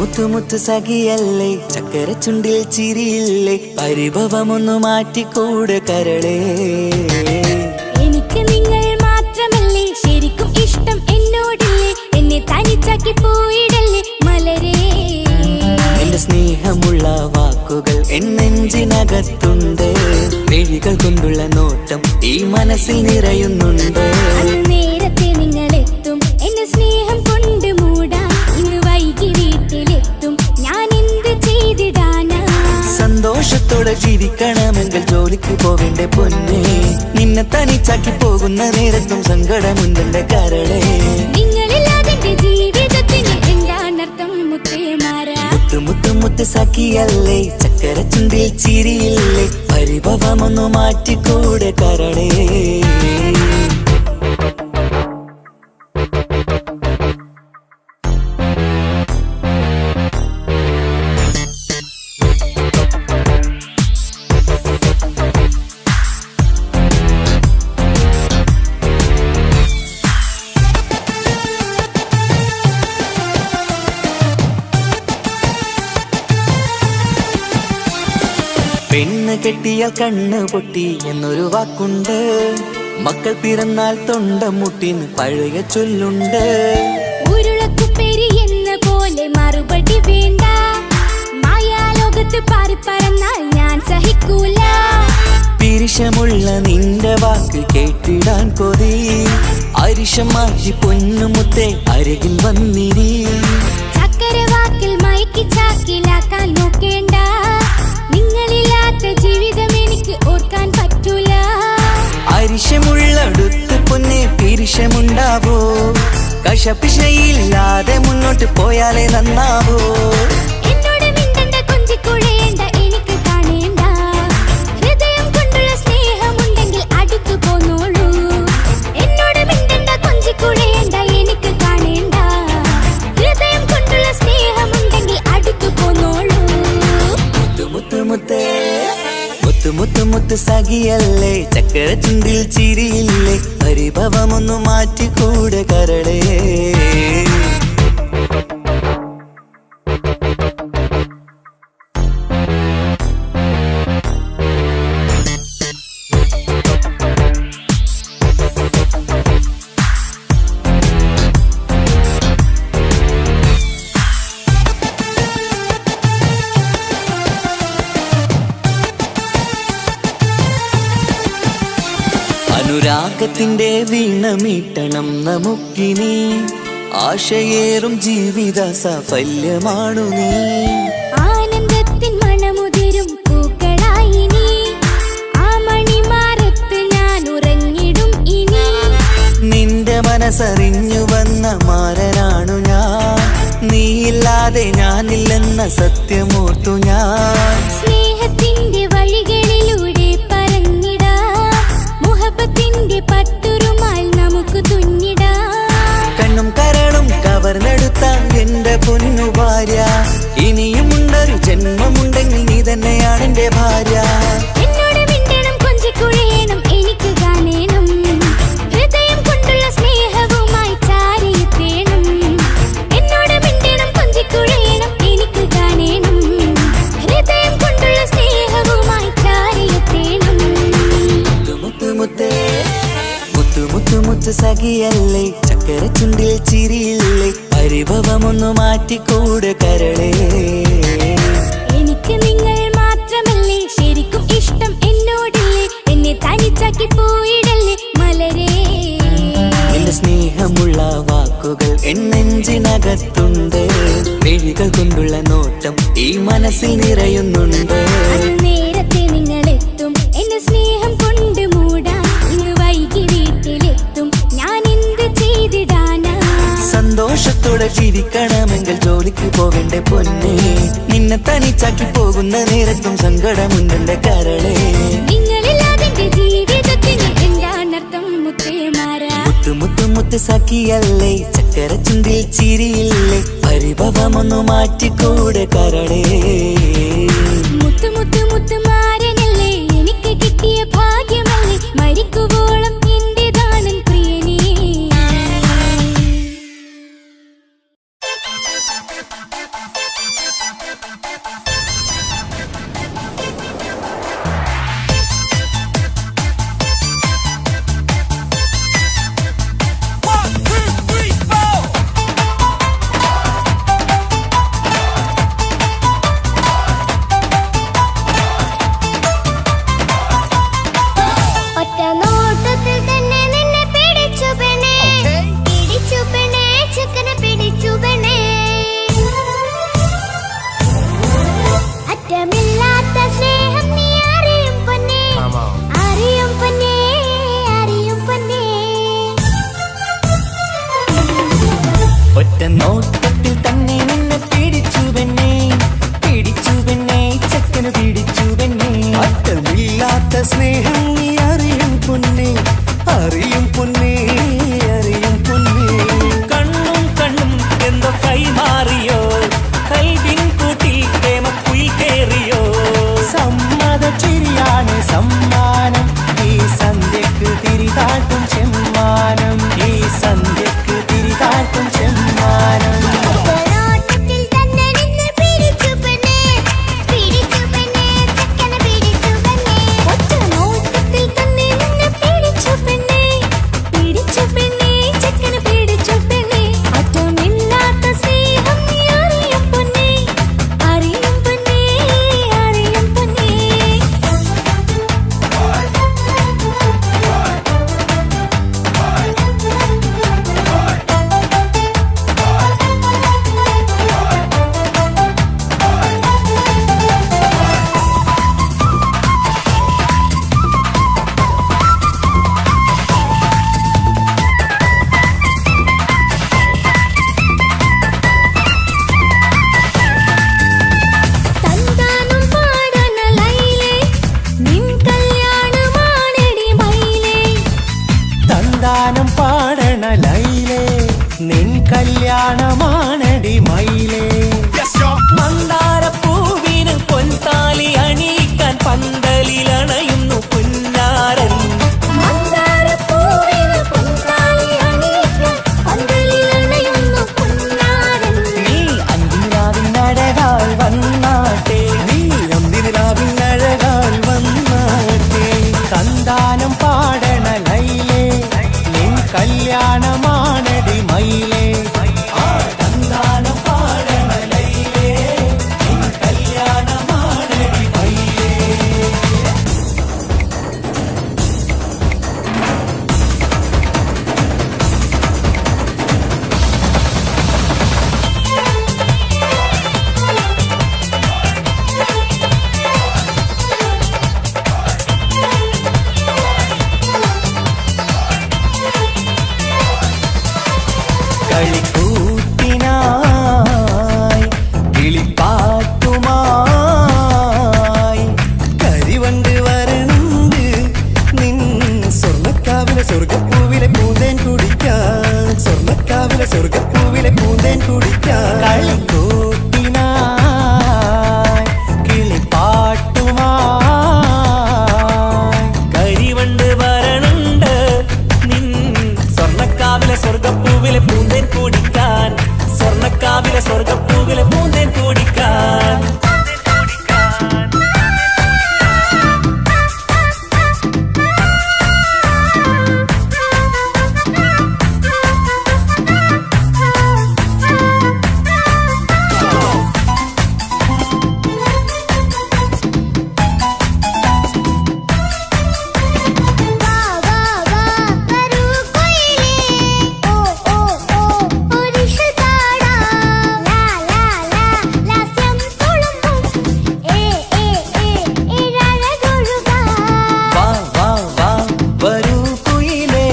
മുത്തു മുത്തു സഖിയല്ലേ, ചക്കര ചുണ്ടിൽ ചിരിയില്ലേ, പരിഭവമൊന്നു മാറ്റിക്കൂടെ കരളേ. എനിക്ക് നിങ്ങൾ മാത്രമല്ലേ ശരിക്കും ഇഷ്ടം എന്നോടില്ലേ, എന്നെ തനിച്ചാക്കി പോയിടല്ലേ മലരേ. എന്റെ സ്നേഹമുള്ള വാക്കുകൾ എന്നെഞ്ചിനകത്തുണ്ട്, മിഴികൾ കൊണ്ടുള്ള നോട്ടം ഈ മനസ്സിൽ നിറയുന്നുണ്ട്. നേരത്തെ നിങ്ങളെത്തും എന്റെ സ്നേഹം കൊണ്ട് മൂടാൻ, ഇന്ന് വൈകി വീട്ടിലെത്തും ഞാൻ എന്ത് ചെയ്തിടാനാ. സന്തോഷത്തോടെ ജീവിക്കണമെങ്കിൽ ജോലിക്ക് പോവേണ്ട പൊന്നേ, നിന്നെ തനിച്ചാക്കി പോകുന്ന നേരത്തും സങ്കടമുണ്ടെന്റെ കരളേ. നിങ്ങളില്ലാതെ ജീവിതത്തിന് എന്താണർത്ഥം മുത്തേമാരാ. മുത്തു മുത്തു മുത്ത് സഖിയല്ലേ, ചക്കര ചുണ്ടിൽ ചിരിയില്ലേ, പരിഭവമൊന്നു മാറ്റിക്കൂടെ കരളേ. പെണ്ണ് കെട്ടിയാൽ കണ്ണ് പൊട്ടി എന്നൊരു വാക്കുണ്ട്, മക്കൾ പിറന്നാൽ തൊണ്ട മുട്ടിന് പഴയ ചൊല്ലുണ്ട്. ഉരുളക്കുപ്പേരി എന്ന പോലെ മറുപടി വേണ്ട, മായാലോകത്ത് പാറിപ്പറന്നാൽ ഞാൻ സഹിക്കൂല. പിരിശമുള്ള നിന്റെ വാക്ക് കേട്ടിടാൻ കൊതി, അരിശം മാറ്റി പൊന്നുമുത്തെ അരികിൽ വന്നിരി. ചക്കരവാക്കിൽ മയക്കി ചാക്കിലാക്കാൻ നോക്കേണ്ട, നിങ്ങളില്ലാത്ത ജീവിതം എനിക്ക് ഓർക്കാൻ പറ്റൂല. അരിശമുള്ളടുത്ത് പൊന്നെ പിരിശമുണ്ടാവോ, കശപിശയില്ലാതെ മുന്നോട്ട് പോയാലേ നന്നാവോ. എന്നോട് മിണ്ടണ്ട കൊഞ്ചിക്കുഴയേണ്ട, എനിക്ക് കാണേണ്ട, ഹൃദയം കൊണ്ടുള്ള സ്നേഹമുണ്ടെങ്കിൽ അടുത്തു പോന്നോളൂ. എന്നോട് മിണ്ടണ്ട കൊഞ്ചിക്കുഴയേണ്ട, എനിക്ക് കാണേണ്ട, ഹൃദയം കൊണ്ടുള്ള സ്നേഹമുണ്ടെങ്കിൽ അടുത്തു പോന്നോളൂ. മുത്തു മുത്തേ മുത്തു മുത്തു മുത്ത് സഖിയല്ലേ, ചക്കര ചുണ്ടിൽ ചിരിയില്ലേ, പരിഭവമൊന്നു മാറ്റിക്കൂടെ കരളേ. അനുരാഗത്തിന്റെ വീണമീട്ടണം നമുക്കിനി, ആശയേറും ജീവിത സാഫല്യമാണു നീ. ആനന്ദത്തിൻ മണമുതിരും പൂക്കളായി നീ, ആ മണിമാറത്ത് ഞാൻ ഉറങ്ങിടും ഇനി. നിന്റെ മനസ്സറിഞ്ഞു വന്ന മാരനാണു ഞാൻ, നീയില്ലാതെ ഞാനില്ലെന്ന സത്യമോർത്തു ഞാൻ. സ്നേഹത്തിന്റെ വഴികളിലൂടെ പറഞ്ഞിടാം, മുഹബത്തിന്റെ പട്ടുരുമാൽ നമുക്ക് തുന്നിടാം. കണ്ണും കരളും കവർന്നെടുത്ത എന്റെ പൊന്നു ഭാര്യ, ഇനിയുമുണ്ടൊരു ജന്മമുണ്ടെങ്കിൽ നീ തന്നെയാണ് എന്റെ ഭാര്യ. എന്നോട് മിണ്ടണം കൊഞ്ചിക്കുഴയണം, എനിക്ക് കാണേണം, ഹൃദയം കൊണ്ടുള്ള സ്നേഹവുമായി ചാരിയെത്തേണം. എന്നോട് മിണ്ടണം കൊഞ്ചിക്കുഴയണം, എനിക്ക് കാണേണം, ഹൃദയം കൊണ്ടുള്ള സ്നേഹവുമായി ചാരിയെത്തേണം. മുത്തു മുത്തേ മുത്തു മുത്തു മുത്ത് സഖിയല്ലേ, ചക്കര ചുണ്ടിൽ ചിരിയില്ലേ, പരിഭവമൊന്നു മാറ്റിക്കൂടെ കരളേ. എനിക്ക് നിങ്ങൾ മാത്രമല്ലേ ശരിക്കും ഇഷ്ടം എന്നോടില്ലേ, എന്നെ തനിച്ചാക്കി പോയിടല്ലേ മലരേ. എന്റെ സ്നേഹമുള്ള വാക്കുകൾ എന്നെഞ്ചിനകത്തുണ്ട്, മിഴികൾ കൊണ്ടുള്ള നോട്ടം ഈ മനസ്സിൽ നിറയുന്നുണ്ട്. നേരത്തെ നിങ്ങളെത്തും എന്റെ സ്നേഹം കൊണ്ട് മൂടാൻ, ഇന്ന് വൈകി വീട്ടിലെത്തും ഞാൻ എന്ത് ചെയ്തിടാനാ. സന്തോഷത്തോടെ ജീവിക്കണമെങ്കിൽ ജോലിക്ക് പോവേണ്ട പൊന്നേ, നിന്നെ തനിച്ചാക്കി പോകുന്ന നേരത്തും സങ്കടമുണ്ടെന്റെ കരളേ. നിങ്ങളില്ലാതെ ജീവിതത്തിന് എന്താണർത്ഥം മുത്തേമാരാ. മുത്തു മുത്തു മുത്ത് സഖിയല്ലേ, ചക്കര ചുണ്ടിൽ ചിരിയില്ലേ, പരിഭവമൊന്നു മാറ്റിക്കൂടെ കരളേ. മുത്തു മുത്തു മുത്തുമാരനല്ലേ, എനിക്ക് കിട്ടിയ ഭാഗ്യമല്ലേ, മരിക്കുവോളം എന്റേതാണൻ പ്രിയനേ. നോട്ടത്തിൽ തന്നെ നിന്നെ പിടിച്ചു പെണ്ണേ, പിടിച്ചു പെണ്ണേ, ചെക്കന് പിടിച്ചു പെണ്ണേ. അറ്റമില്ലാത്ത സ്നേഹം നീ അറിയും പൊന്നേ, അറിയും പൊന്നേ, അറിയും പൊന്നേ. കണ്ണും കണ്ണും എന്തോ കൈമാറിയോ, കൽവിൻ കൂട്ടിൽ പ്രേമക്കുയിൽ കേറിയോ. സമ്മത ചിരിയാണ് സമ്മാനം, ഈ സന്ധ്യക്ക് തിരിതാട്ടും ചെമ്മാനം, ഈ സന്ധ്യക്ക് തിരിതാട്ടും ചെമ്മാനം. ഒറ്റനോട്ടത്തിൽ തന്നെ നിന്നെ പിടിച്ചു പെണ്ണേ, പിടിച്ചു പെണ്ണേ, ചെക്കനെ പിടിച്ചു പെണ്ണേ. ഒറ്റനോട്ടത്തിൽ തന്നെ നിന്നെ പിടിച്ചു പെണ്ണേ, പിടിച്ചു പെണ്ണേ, ചെക്കനെ പിടിച്ചു പെണ്ണേ. അറ്റമില്ലാത്ത സ്നേഹം നീ അറിയും പൊന്നേ, അറിയും പൊന്നേ, അറിയും പൊന്നേ. തന്താനം പാടണ ലൈലേ, നിൻ കല്യാണമാണെടി മൈലേ. തന്താനം പാടണ ലൈലേ, നിൻ കല്യാണമാണടി മയിലേ. മന്ദാരപ്പൂവിന് പൊൻതാലി അണിയിക്കാൻ പന്തലിലണയുന്നു പുന്നാരൻ. മന്ദാരപ്പൂവിന് പൊൻതാലി അണിയിക്കാൻ പന്തലിലണയുന്നു പൊന്നാരൻ. നീ അന്തിരാവിനഴകാൽ വന്നാട്ടെ, നീ അന്തിനിലാവിനഴകാൽ വന്നാട്ടെ. തന്താനം പാടണ ലൈലേ, നിൻ കല്യാണമാണടി മയിലേ. ആ തന്താനം പാടണ ലൈലേ, നിൻ കല്യാണമാണടി മയിലേ. കളിക്കൂത്തിനായി കിളിപ്പാട്ടുമായി കരിവണ്ട് വരണ്ട് നിൻ സ്വർണ്ണക്കാവിലെ സ്വർഗപ്പൂവിലെ പൂന്തേൻ കുടിക്കാൻ, സ്വർണ്ണക്കാവിലെ സ്വർഗപ്പൂവിലെ പൂന്തേൻ കുടിക്കാൻ. കളിക്കൂത്തിനായി കിളിപ്പാട്ടുമായി കരിവണ്ട് വരണുണ്ട് നിൻ സ്വർണ്ണക്കാവിലെ സ്വർഗപ്പൂവിലെ പൂന്തേൻ കുടിക്കാൻ, സ്വർണ്ണക്കാവിലെ സ്വർഗപ്പൂവിലെ പൂന്തേൻ കുടിക്കാൻ. വാ വാ വാ വരൂ കൊയിലേ, ഓ ഓ ഓ ഒരിഷൽ പാടാം. ലാ ലാ ലാ ലാസ്യം തുളുമ്പും, ഏ ഏ ഏ ഏഴഴകൊഴുകാം. വാ വാ വാ വരൂ കുയിലേ,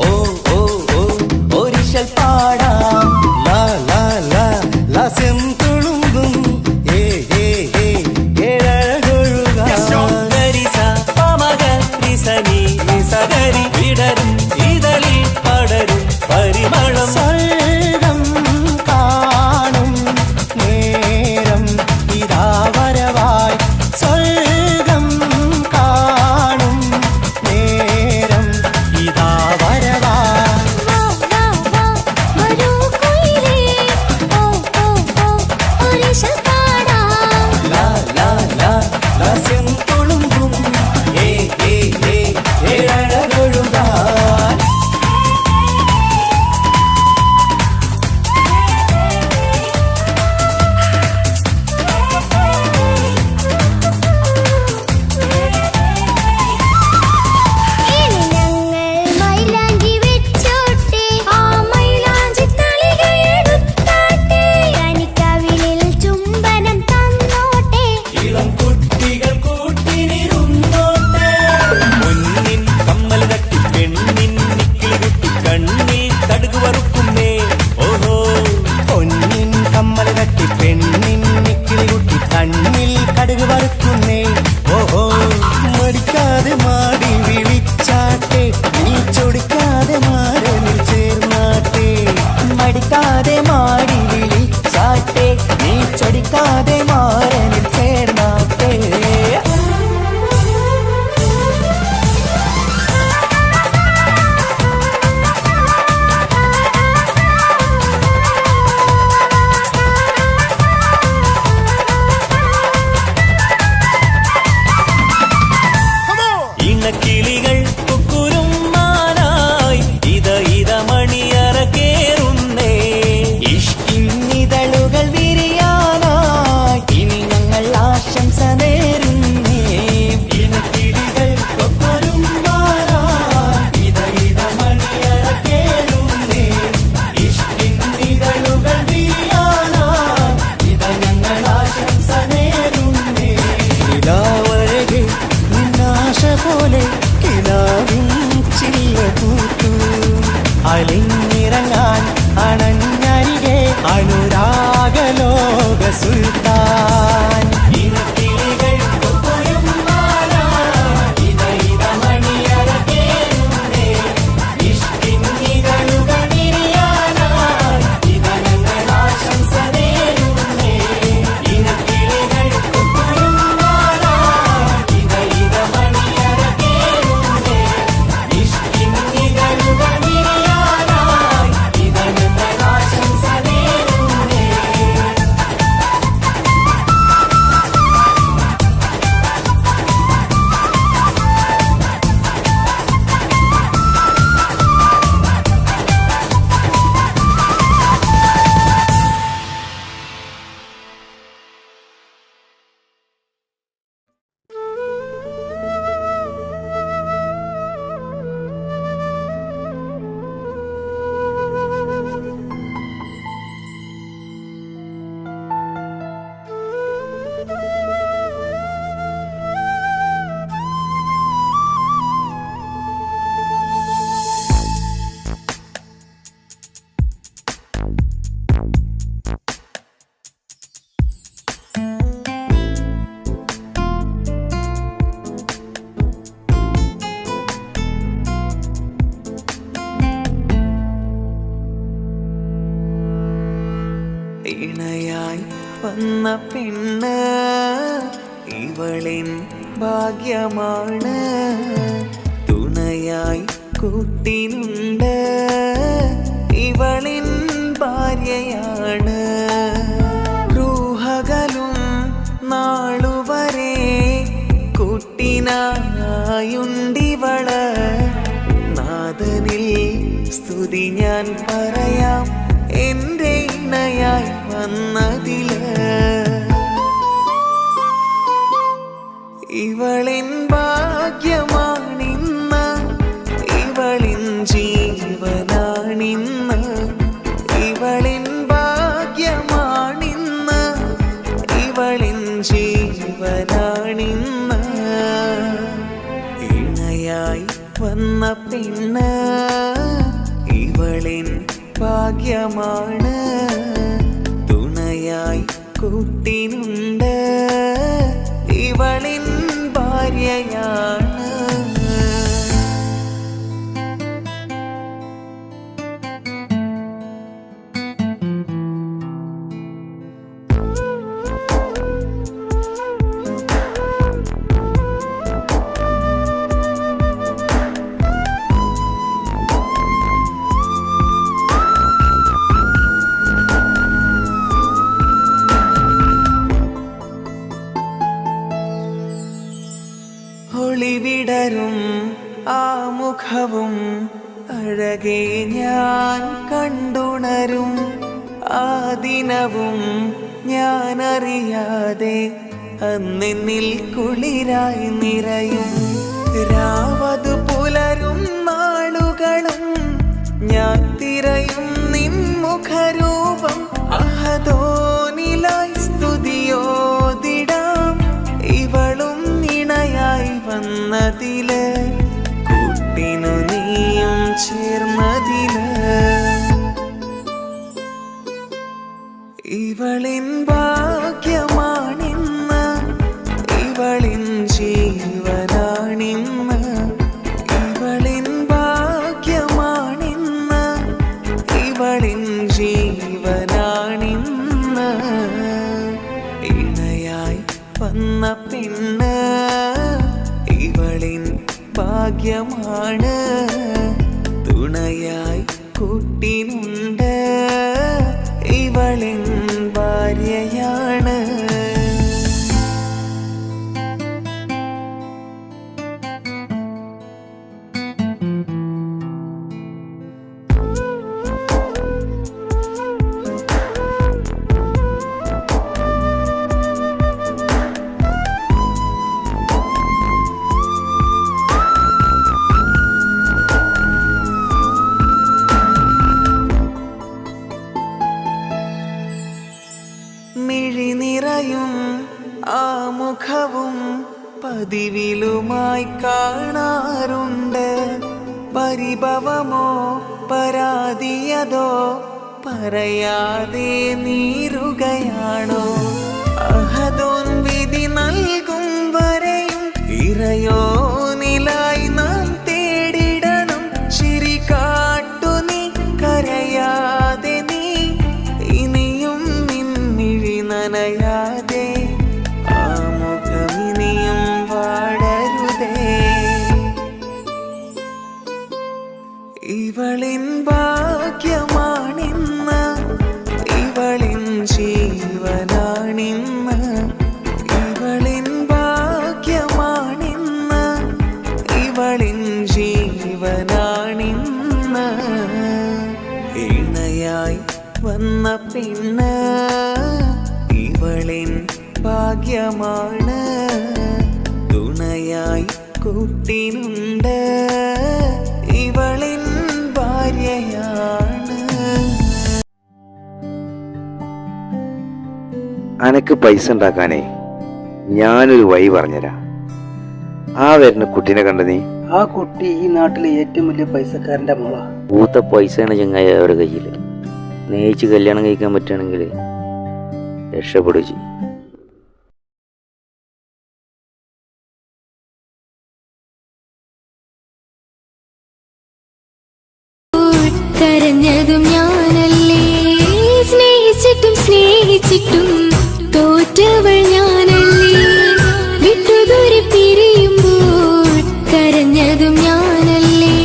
ഓ ഓ ഓ ഒരിശൽ പാടാം. ലാ ലാ ലാ ലാസ്യം തുളുമ്പും, ഏ ഏ ഏ ഏഴഴകൊഴുകാൻ. ഗരിസ പമഗ റിസനി നിസഗരി വിടരും ഇതളിൽ പടരും പരിമളം. സ്വർഗം കാണും നേരം ഇതാ വരവായി, സ്വർഗം കാണും നേരം ഇതാ വരവായി. വാ വാ വാ വരൂ അനുരാഗലോക സുൽത്താൻ. ഇണയായി വന്ന പെണ്ണ് ഇവളിൻ ഭാഗ്യമാണ്. തുണയായി കൂട്ടിനുണ്ട് ഇവളിൻ ഭാര്യയാണ്. റൂഹകലും നാളുവരെ കൂട്ടിനായുണ്ടിവള്. നാദനിൽ സ്തുതി ഞാൻ പറയാം എൻ്റെ ഇണയായി വന്നതില്. ഇവളിൻ ഭാഗ്യമാണിന്ന്, ഇവളിൻ ജീവനാണിന്ന്. ഇവളിൻ ഭാഗ്യമാണിന്ന്, ഇവളിൻ ജീവനാണിന്ന്. ഇണയായി വന്ന പെണ്ണ് ഇവളിൻ ഭാഗ്യമാണ്. തുണയായി കൂട്ടിനുണ്ട് ഇവളിൻ ഭാര്യയാണ്. ഒളിവിടരും ആ മുഖവും അഴകെ ഞാൻ കണ്ടുണരും. ആ ദിനവും ഞാനറിയാതെ അന്നെന്നിൽ കുളിരായി നിറയും. രാവതു പുലരും നാളുകളും ഞാൻ തിരയും നിൻ മുഖരൂപം. അഹദോനിലായി സ്തുതിയോതിടാം ഇവളും ഇണയായി വന്നതില്. കൂട്ടിനു നീയും ചേർന്നതില്. ഇവളിൻ ഭാഗ്യമാണിന്ന്, ഇവളിൻ ജീവനാണിന്ന്. ഇവളിൻ ഭാഗ്യമാണിന്ന്, ഇവളിൻ ജീവനാണിന്ന്. ഇണയായി വന്ന പെണ്ണ് ഇവളിൻ ഭാഗ്യമാണ്. തുണയായി കൂട്ടിനുണ്ട് ഇവളിൻ ഭാര്യയാണ്. മിഴിനിറയും ആ മുഖവും പതിവിലുമായി കാണാറുണ്ട്. പരിഭവമോ പരാതിയതോ പറയാതെ നീറുകയാണോ? അഹദോൻ വിധി നൽകും വരെയും ഇറയോനിലായി നാം തേടിടണം. ചിരി കാട്ടു നീ കരയാതെ, നീ ഇനിയും നിൻമിഴി നനയാതെ, ആ മുഖമിനിയും വാടരുതേ. ഇവളിൻ ഭാഗ്യമാണിന്ന്, ഇവളിൻ ജീവനാണിന്ന്. ഇവളിൻ ഭാഗ്യമാണിന്ന്, ഇവളിൻ ജീവനാണിന്ന്. ഇണയായി വന്ന പെണ്ണ് ഇവളിൻ ഭാഗ്യമാണ്. തുണയായി കൂട്ടിനുണ്ട് ഇവളിൻ ഭാര്യയാണ്. അനക്ക് പൈസ ഉണ്ടാക്കാനേ ഞാനൊരു വഴി പറഞ്ഞുതരാം. ആ വരുന്ന കുട്ടീനെ കണ്ട നീ? ആ കുട്ടി ഈ നാട്ടിലെ ഏറ്റവും വലിയ പൈസക്കാരന്റെ മോളാ. പൂത്ത പൈസയാണ് ചങ്ങായി അവരുടെ കയ്യിൽ. സ്നേഹിച്ച് കല്യാണം കഴിക്കാൻ പറ്റുകയാണെങ്കിൽ രക്ഷപ്പെടുക ചെയ്യും. കരഞ്ഞതും ഞാനല്ലേ, സ്നേഹിച്ചിട്ടും സ്നേഹിച്ചിട്ടും തോറ്റവൾ ഞാനല്ലേ. വിട്ടുദൂരെ പിരിയുമ്പോൾ കരഞ്ഞതും ഞാനല്ലേ.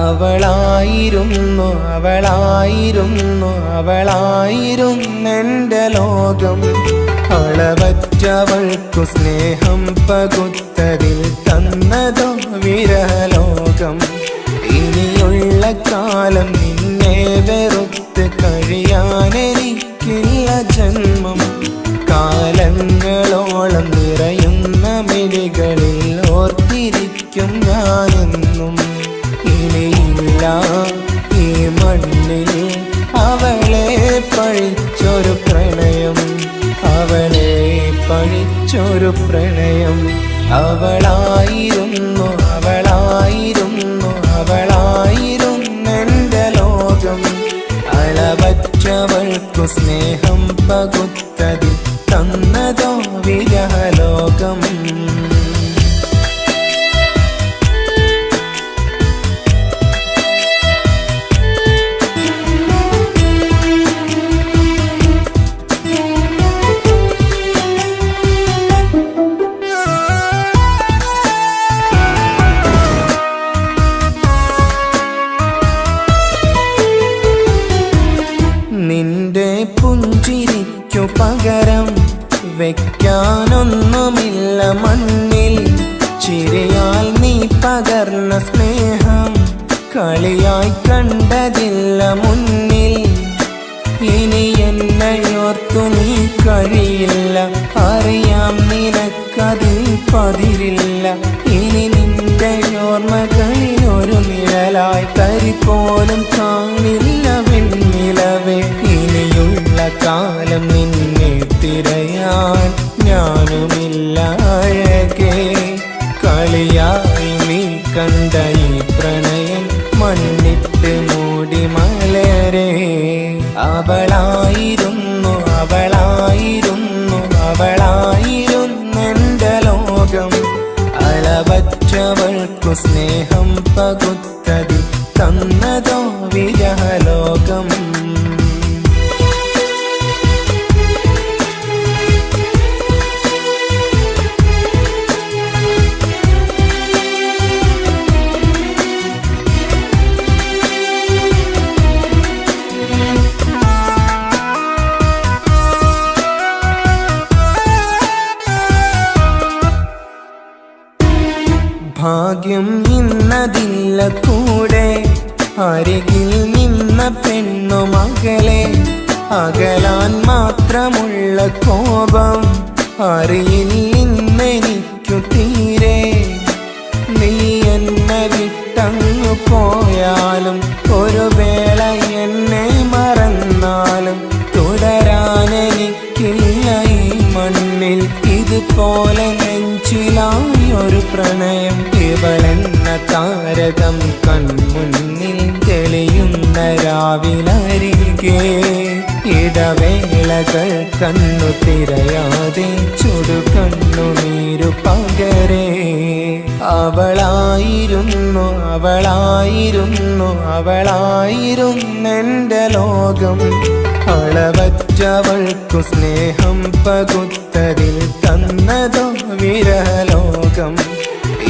അവളായിരുന്നു അവളായിരുന്നു അവളായിരുന്നെൻ്റെ ലോകം. അളവറ്റവൾക്കു സ്നേഹം പകുത്തതിൽ തന്നതോ വിരലോകം. ഇനിയുള്ള കാലം നിന്നെ വെറുത്ത് കഴിയാനെനിക്കില്ല ജന്മം. കാലങ്ങളോളം നിറയുന്ന മിഴികളിൽ ഓർത്തിരിക്കും ഞാനെന്നും. ഇനിയില്ല ഈ മണ്ണിൽ അവളെ പഴിച്ചൊരു പ്രണയം, അവളെ പഴിച്ചൊരു പ്രണയം. അവളായിരുന്നു അവളായിരുന്നു അവളായിരുന്നെൻ്റെ ലോകം. അളവറ്റവൾക്കു സ്നേഹം പകുത്തതിൽ തന്നതോ വിരഹലോകം. നിന്റെ പുഞ്ചിരിക്കു പകരം വെക്കാനൊന്നുമില്ല മണ്ണിൽ. ചിരിയാൽ നീ പകർന്ന സ്നേഹം കളിയായി കണ്ടതില്ല മുന്നിൽ. ഇനി എന്നെയോർത്തു നീ കഴിയില്ല, അറിയാം നിനക്കതിൽ പതിരില്ല. ഇനി നിന്റെ ഓർമ്മകളിൽ ഒരു നിഴലായി തരി പോലും കാണില്ല വെണ്ണിലവേ. ഇനിയുള്ള കാലം നിന്നെ തിരയാൻ ഞാനുമില്ല അഴകേ. കളിയായി നീ കണ്ട ഈ പ്രണയം മണ്ണിട്ട് മൂടി മലരേ. അവളായിരുന്നു അവളായിരുന്നു അവളായിരുന്നെൻ്റെ ലോകം. അളവറ്റവൾക്കു സ്നേഹം പകുത്തതിൽ തന്നതോ വിരഹലോകം. ഭാഗ്യം ഇന്നതില്ല കൂടെ, അരികിൽ നിന്ന പെണ്ണു മകളെ അകലാൻ മാത്രമുള്ള കോപം അറിയില്ലെന്നെനിക്കു തീരെ. നീ എന്നെ വിട്ടങ്ങു പോയാലും ഒരു വേള എന്നെ മറന്നാലും തുടരാനെനിക്കില്ല ഈ മണ്ണിൽ ഇതുപോലെ നെഞ്ചിലായി ഒരു പ്രണയം. ഇവളെന്ന താരകം കൺമുന്നിൽ തെളിയുന്ന രാവിലരികെ ഇടവേളകൾ കണ്ണു തിരയാതെ ചുടുകണ്ണുനീരു പകരേ. അവളായിരുന്നു അവളായിരുന്നു അവളായിരുന്നെൻ്റെ ലോകം. അളവറ്റവൾക്കു സ്നേഹം പകുത്തതിൽ തന്നതോ വിരലോകം.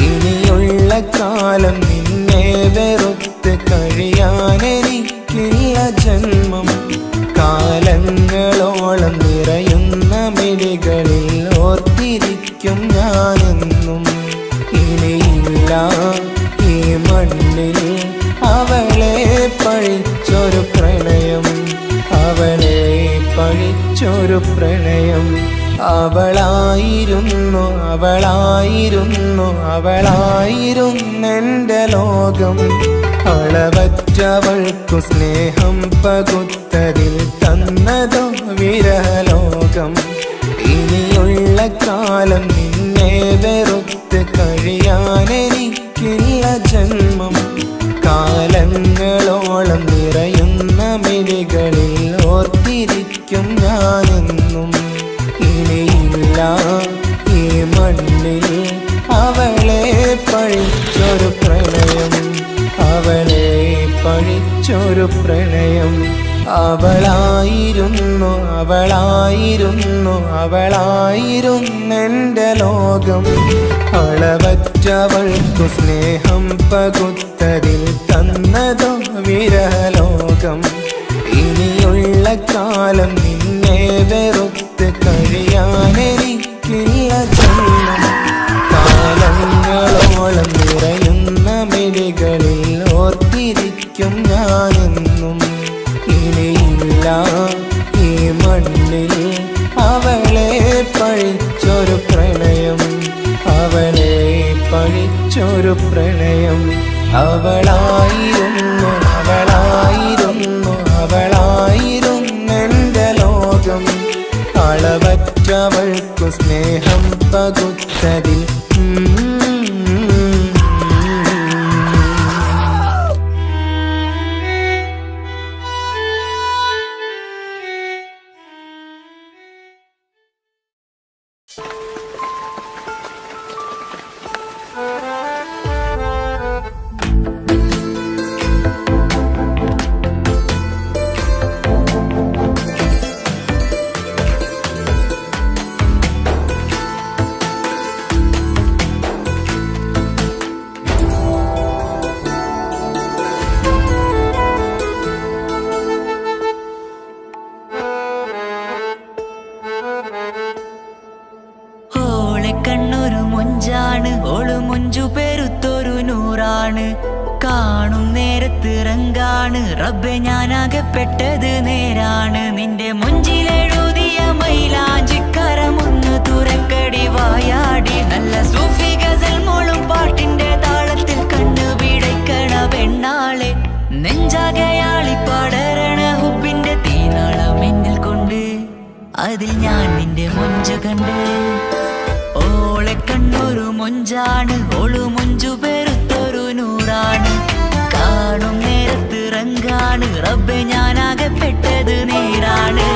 ഇനിയുള്ള കാലം നിന്നെ വെറുത്ത് കഴിയാനെനിക്കില്ല ജന്മം. കാലങ്ങളോളം നിറയുന്ന മിഴികളിൽ ഓർത്തിരിക്കും ഞാനെന്നും. ഇനിയില്ല ഈ മണ്ണിൽ അവളെ പഴിച്ചൊരു പ്രണയം, അവളെ പഴിച്ചൊരു പ്രണയം. അവളായിരുന്നു അവളായിരുന്നു അവളായിരുന്നെൻ്റെ ലോകം. അളവറ്റവൾക്കു സ്നേഹം പകുത്തതിൽ തന്നതോ വിരലോകം. ഇനിയുള്ള കാലം നിന്നെ വെറുത്ത് കഴിയാനെനിക്കില്ല ജന്മം. കാലങ്ങളോളം നിറയുന്ന മിഴികളിൽ ഓർത്തിരിക്കും ഞാനെന്നും. ഇനിയില്ല ഈ മണ്ണിൽ അവളെ പഴിച്ചൊരു പ്രണയം, അവളെ പഴിച്ചൊരു പ്രണയം. അവളായിരുന്നു അവളായിരുന്നു അവളായിരുന്നെൻ്റെ ലോകം. അളവറ്റവൾക്കു സ്നേഹം പകുത്തതിൽ തന്നതോ വിരലോകം. ഇനിയുള്ള കാലം നിന്നെ വെറുത്ത് കഴിയാനെനിക്കില്ല ജന്മം. കാലങ്ങളോളം നിറയുന്ന മിഴികളിൽ ഓർത്തിരിക്കും ഞാനെന്നും. ഇനിയില്ല ഈ മണ്ണിൽ അവളെ പഴിച്ചൊരു പ്രണയം, അവളെ പഴിച്ചൊരു പ്രണയം. അവളായിരുന്നു അവളായിരുന്നു അവളായിരുന്നെൻ്റെ ലോകം. അളവറ്റവൾക്കു സ്നേഹം പകുത്തതിൽ ഓള് മുഞ്ചു പെരുത്തൊരു നൂറാണ്. കാണും നേരത്ത് റങ്കാണ് റബ്ബെ ഞാനാകപ്പെട്ടത് നേരാണ്. നിന്റെ മുഞ്ചിലെഴുതിയ മൈലാഞ്ചിക്കരമൊന്ന് തുറക്കടി വായാടി. നല്ല സൂഫി ഗസൽ മോളും പാട്ടിന്റെ താളത്തിൽ കണ്ണു പിടയ്ക്കണ പെണ്ണാളെ. നെഞ്ചാകയാളി പടരണ ഹുബിന്റെ തീനാളം എന്നിൽ കൊണ്ട് അതിൽ ഞാൻ നിന്റെ മുഞ്ചു കണ്ട്. ഓളെ കണ്ണൊരു മൊഞ്ചാണ് ഓളു മുഞ്ചു പെരുത്തൊരു നൂറാണ്. കാണും നേരത്ത് റങ്കാണ് റബ്ബെ ഞാനാകപ്പെട്ടത് നേരാണ്.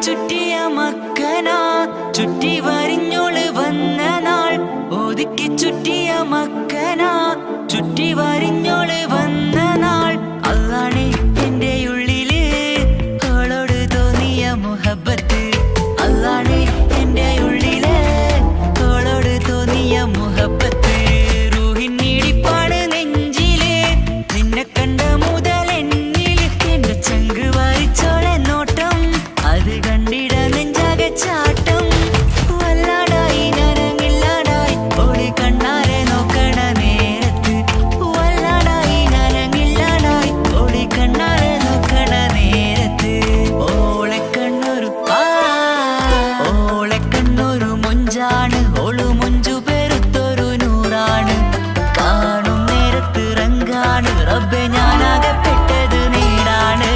ചുറ്റിയ മക്ക ചുറ്റി വരിഞ്ഞോള് വന്ന നാൾ ഒതുക്കി ചുറ്റിയ മക്കനാ ചുറ്റി വരിഞ്ഞോള് വന്ന നാൾ അതാണ് എന്റെ ഉള്ളില് അവളോട് തോന്നിയ മുഹബത്ത് അതാണ് എന്റെ ഉള്ളില് അവളോട് തോന്നിയ മുഹബത്ത് റൂഹിന്നിടിപ്പാണ് നെഞ്ചില് നിന്നെ കണ്ട മുതൽ എന്നിൽ എന്റെ ചങ്ക് വായിച്ചോളെ നോട്ടം അത് കണ്ടിട നെഞ്ചാകെ ചാട്ടം വല്ലാടായി നനങ്ങില്ലാടായി ഓടി കണ്ണാരെ നോക്കണ നേരത്ത് വല്ലാടായി നനങ്ങില്ലാടായി ഓടി കണ്ണാരെ നോക്കണ നേരത്ത് ഓളെ കണ്ണൊരു മൊഞ്ചാണ് ഓളു മൊഞ്ചു പെരുത്തൊരു നൂറാണ് കാണും നേരത്ത് റങ്കാണ് റബ്ബെ ഞാനാകപ്പെട്ടത് നേരാണ്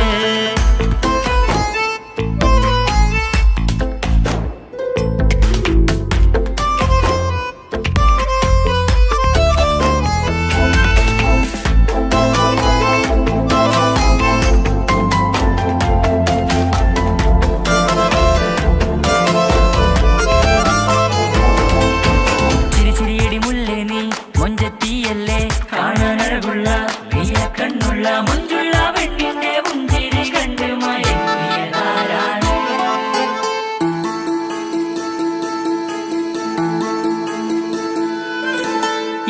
ചിരിച്ചിരിയടി മുല്ലേ നീ മൊഞ്ചത്തിയല്ലേ കാണാനഴകുള്ള നീല കണ്ണുള്ള മൊഞ്ചുള്ള പെണ്ണിന്റെ പുഞ്ചിരി കണ്ട് മയങ്ങിയതാരാണ്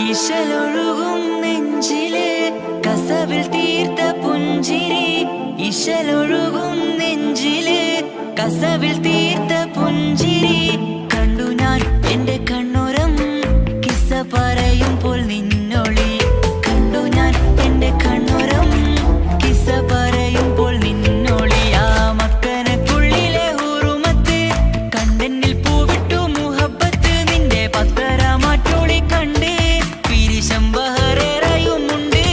ഇശലൊഴുകും നെഞ്ചില് കസവിൽ തീർത്ത പുഞ്ചിരി ഇശലൊഴുകും നെഞ്ചില് കസവിൽ തീർത്ത പുഞ്ചിരി കണ്ടു ഞാൻ എന്റെ കണ്ണുരം കിസ്സ പറയുമ്പോൾ നിന്നൊളി കണ്ടു ഞാൻ എന്റെ കണ്ണുരം കിസ്സ പറയുമ്പോൾ നിന്നൊളി ആ മക്കനക്കുള്ളിലെ ഹുറുമത്ത് കണ്ടെന്നിൽ പൂവിട്ടു മുഹബത്ത് നിന്റെ പത്തര മാറ്റോളി കണ്ട് പിരിശം ബഹറേറയുമുണ്ട്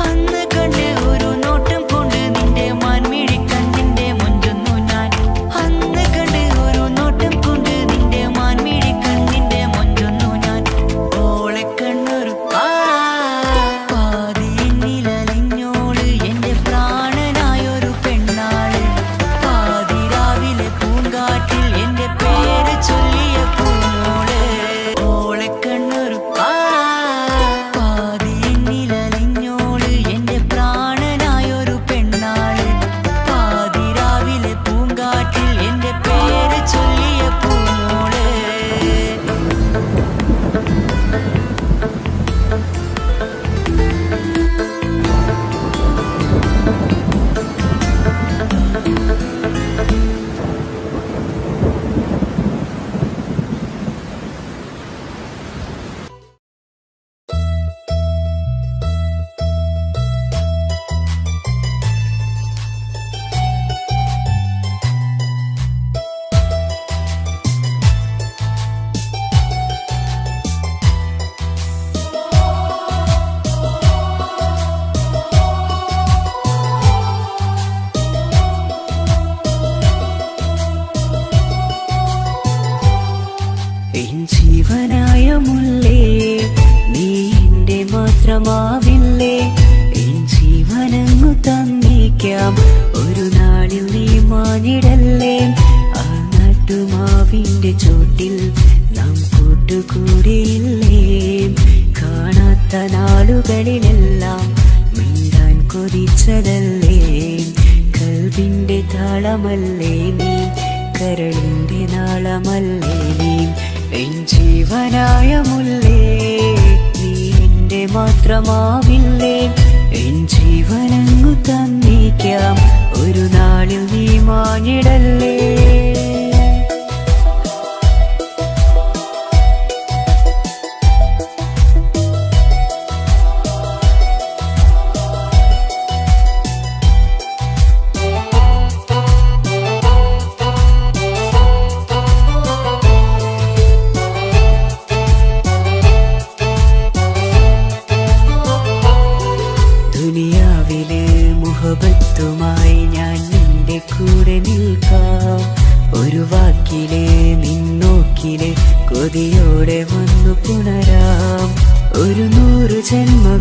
അന്ന് കണ്ട് ഒരു നോട്ടം കൊണ്ട് നിന്റെ മാൻമിഴി കണ്ണിന്റെ മൊഞ്ചൊന്നു ഞാൻ അന്ന് കണ്ട് ഒരു നോട്ടം കൊണ്ട് നിന്റെ മാൻമിഴി കണ്ണിന്റെ മൊഞ്ചൊന്നു ഞാൻ ഓളെ കണ്ണൊരു പാതിന്നിലലിഞ്ഞോള് എന്റെ പ്രാണനായൊരു പെണ്ണാള് പാതിരാവിലെ പൂങ്കാറ്റിൽ എന്റെ പേര് ചൊല്ലിയ പൂമോള് ഓളെ കണ്ണൊരു പാതിന്നിലലിഞ്ഞോള് എന്റെ പ്രാണനായൊരു പെണ്ണാള് പാതിരാവിലെ പൂങ്കാറ്റിൽ എന്റെ പേര് ചൊല്ലിയ പൂമോള് എൻ ജീവനായ മുല്ലേ നീ എന്റെ മാത്രമാവില്ലേ എൻ ജീവനങ്ങു തന്നേക്കാം ഒരു നാളിൽ നീ മാഞ്ഞിടല്ലേ ആ നാട്ടുമാവിന്റെ ചോട്ടിൽ നാം കൂട്ടുകൂടിയില്ലേ കാണാത്ത നാളുകളിലെല്ലാം മിണ്ടാൻ കൊതിച്ചതല്ലേ കൽവിന്റെ താളമല്ലേ നീ കരളിന്റെ നാളമല്ലേ നീ എൻ ജീവനായ മുല്ലേ നീ എന്റെ മാത്രമാവില്ലേ എൻ ജീവനങ്ങു തന്നേക്കാം ഒരു നാളിൽ നീ മാഞ്ഞിടല്ലേ ദുനിയാവിലെ മുഹബത്തുമായി ഞാൻ നിന്റെ കൂടെ നിൽക്കാം ഒരു വാക്കിലെ നിന്നോക്കിലെ കൊതിയോടെ വന്നു പുണരാം ഒരു 100 ജന്മമെൻകൂരിയായി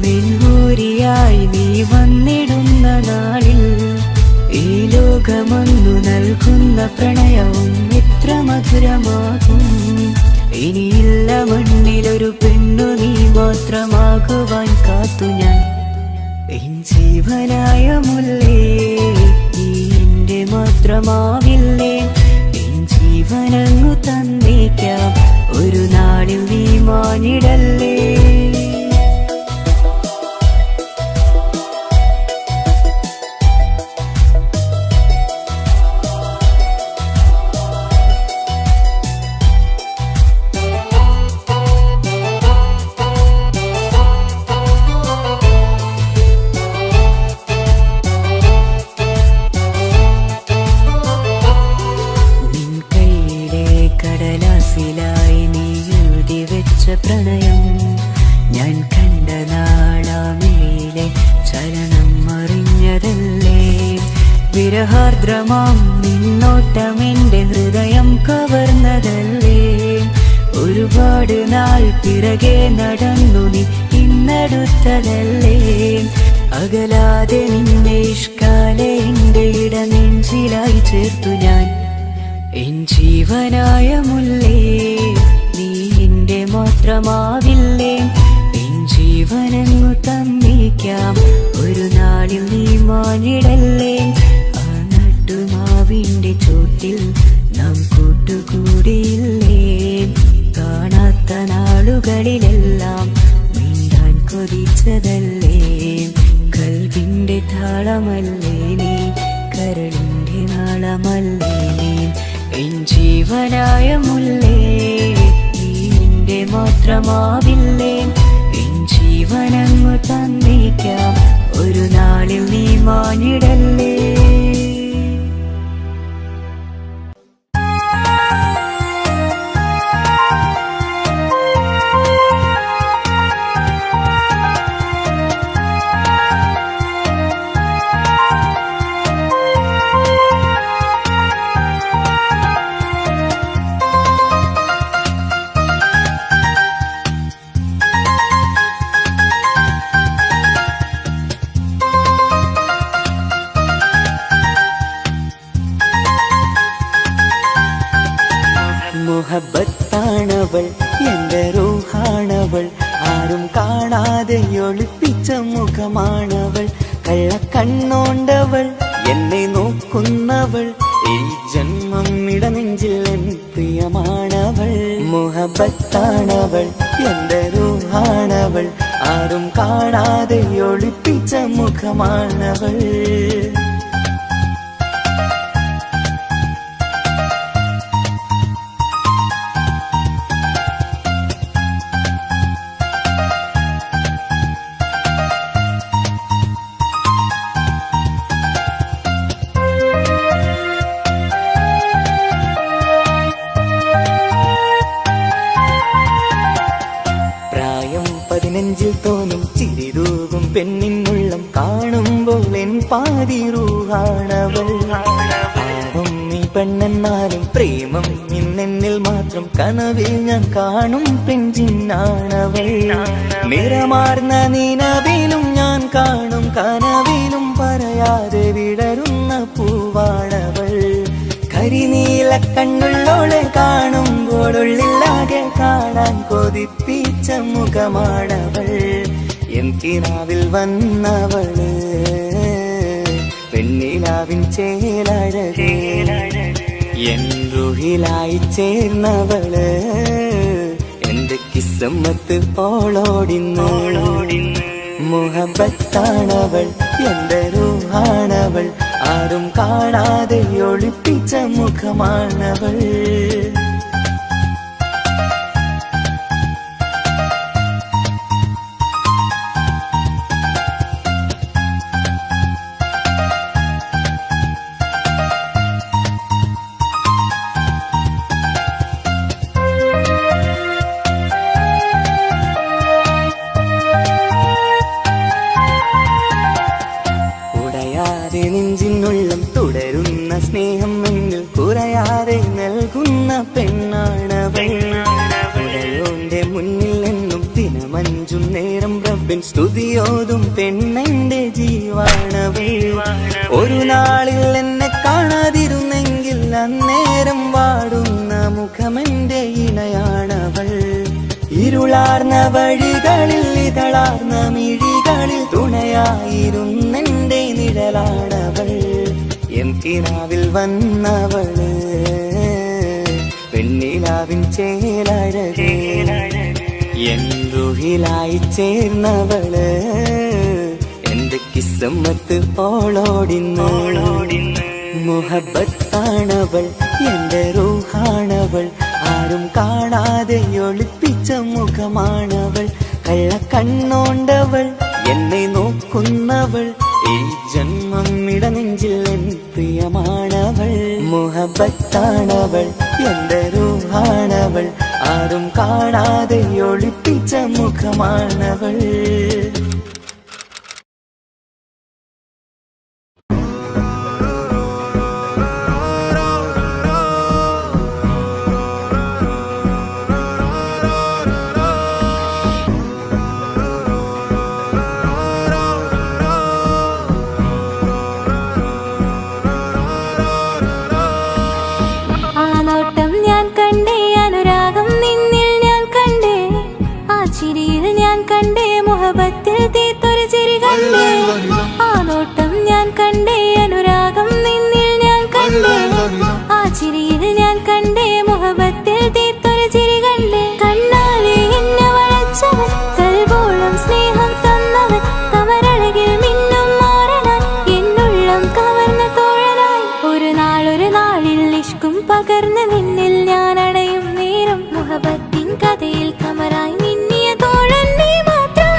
നീ വന്നിടുന്ന നാളിൽ ഈ ലോകമൊന്നു നൽകുന്ന പ്രണയവും എത്ര മധുരമാ മണ്ണിലൊരു പെണ്ണു നീ മാത്രമാകുവാൻ കാത്തു ഞാൻ. എൻ ജീവനായ മുല്ലേ നീ എന്റെ മാത്രമാവില്ലേ. എൻ ജീവനങ്ങു തന്നേക്കാം, ഒരു നാളിൽ നീ മാനിടല്ലേ. കടലാസിലായി നീ എഴുതി വെച്ച പ്രണയം ഞാൻ കണ്ട നാളാമേലെ ചലനം അറിഞ്ഞതല്ലേ. വിരഹാർദ്രമാം നിന്നോട്ടം എൻ്റെ ഹൃദയം കവർന്നതല്ലേ. ഒരുപാട് നാൾ പിറകെ നടന്നു നീ ഇന്നടുത്തതല്ലേ. അകലാതെ നിന്നെ ഇഷ്കാലെ എൻ്റെ ഇടനെഞ്ചിലായി ചേർത്തു ഞാൻ. എൻ ജീവനായ മുല്ലേ നീ എന്റെ മാത്രമാവില്ലേ. എൻ ജീവനങ്ങു തന്നേക്കാം, ഒരു നാളിൽ നീ മാനിടല്ലേ. ആ നട്ടുമാവിന്റെ ചോട്ടിൽ നാം കൂട്ടുകൂടിയില്ലേ. കാണാത്ത നാളുകളിലെല്ലാം മിണ്ടാൻ കൊതിച്ചതല്ലേ. കൽവിന്റെ താളമല്ലേ നീ, കരളിന്റെ നാളമല്ലേ നീ. എൻ ജീവനായ മുല്ലേ നീ എന്റെ മാത്രമാവില്ലേ. എൻ ജീവനങ്ങു തന്നേക്കാം, ഒരു നാളിൽ നീ മാനിടല്ലേ. മുഹബത്താണവൾ എൻ്റെ റൂഹാണവൾ, ആരും കാണാതെ ഒളിപ്പിച്ച മുഖമാണവൾ. കള്ളക്കണ്ണോണ്ടവൾ എന്നെ നോക്കുന്നവൾ, ഈ ജന്മം ഇടനെഞ്ചിൽ എൻ പ്രിയമാണവൾ. മുഹബത്താണവൾ എൻ്റെ റൂഹാണവൾ, ആരും കാണാതെ ഒളിപ്പിച്ച മുഖമാണവൾ. നെഞ്ചിൽ തോന്നും ചിരിതൂകും പെണ്ണിനുള്ളം കാണുമ്പോൾ എൻ പാതി റൂഹാണവൾ. പാവം നീ പെണ്ണെന്നാലും പ്രേമം ഇന്നെന്നിൽ മാത്രം, കനവിൽ ഞാൻ കാണും പെഞ്ചിന്നാണവൾ. നിറമാർന്ന നിലവിലും ഞാൻ കാണും കനവിലും പറയാതെ വിടരുന്ന പൂവാണവൾ. കരിനീല കണ്ണുള്ളോളെ കാണുമ്പോഴുള്ളിലാകെ കാണാൻ കൊതിപ്പിച്ച മുഖമാണവൾ. എൻ കിനാവിൽ വന്നവള് പെണ്ണിലാവിൻ ചേലഴകേ, എൻ റുഹിലായി ചേർന്നവള് എന്റെ കിസ്മത്ത് ഓളോടിന്ന്. മുഹബത്താണവൾ എൻ്റെ റൂഹാണവൾ, ആരും കാണാതെ ഒളിപ്പിച്ച മുഖമാണവൾ. നെഞ്ചിനുള്ളം തുടരുന്ന സ്നേഹം എന്നിൽ കുറയാതെ നൽകുന്ന പെണ്ണാണവൾ. ഉടയോന്റെ മുന്നിൽ എന്നും ദിനമഞ്ചും നേരം റബ്ബിൻ സ്തുതിയോതും പെണ്ണെന്റെ ജീവാണവൾ. ഒരു നാളിൽ എന്നെ കാണാതിരുന്നെങ്കിൽ അന്നേരം വാടുന്ന മുഖമെന്റെ ഇണയാണവൾ. ഇരുളാർന്ന വഴികളിൽ ഇതളാർന്ന മിഴികളിൽ തുണയായിരുന്നെന്റെ നിഴലാണവൾ എൻ കിനാവിൽ വന്നവള് പെണ്ണിലാവിൻ ചേലഴകേ എൻ റുഹിലായി ചേർന്നവള് എന്റെ കിസ്മത്ത് ഓളോടിന്ന് മുഹബത്താണവൾ എന്റെ റൂഹാണവൾ ആരും കാണാതെ ഒളിപ്പിച്ച മുഖമാണവൾ കള്ളക്കണ്ണോണ്ടവൾ എന്നെ നോക്കുന്നവൾ ഈ ജന്മം ഇടനെഞ്ചിൽ എൻ പ്രിയമാണവൾ മുഹബത്താണവൾ എന്റെ റൂഹാണവൾ ആരും കാണാതെ ഒളിപ്പിച്ച മുഖമാണവൾ. മുഹബത്തിൽ തീർത്തൊരു ചിരി കണ്ടേ ആ നോട്ടം ഞാൻ കണ്ടേ അനുരാഗം നിന്നിൽ ഞാൻ കണ്ടേ ആ ചിരിയിൽ ഞാൻ കണ്ടേ മുഹബത്തിൽ തീർത്തൊരു ചിരി കണ്ടേ കണ്ണാലെ എന്നെ വളച്ചവൻ കൽബോളം സ്നേഹം തന്നവൻ കമരഴകിൽ മിന്നും മാറനാൻ എന്നുള്ളം കവർന്ന തോഴനായി ഒരു നാളിൽ ഇഷ്കും പകർന്ന് നിന്നിൽ ഞാൻ അടയും നേരം മുഹബത്തിൻ കഥയിൽ കമറായി മിന്നിയ തോഴൻ നീ മാത്രം.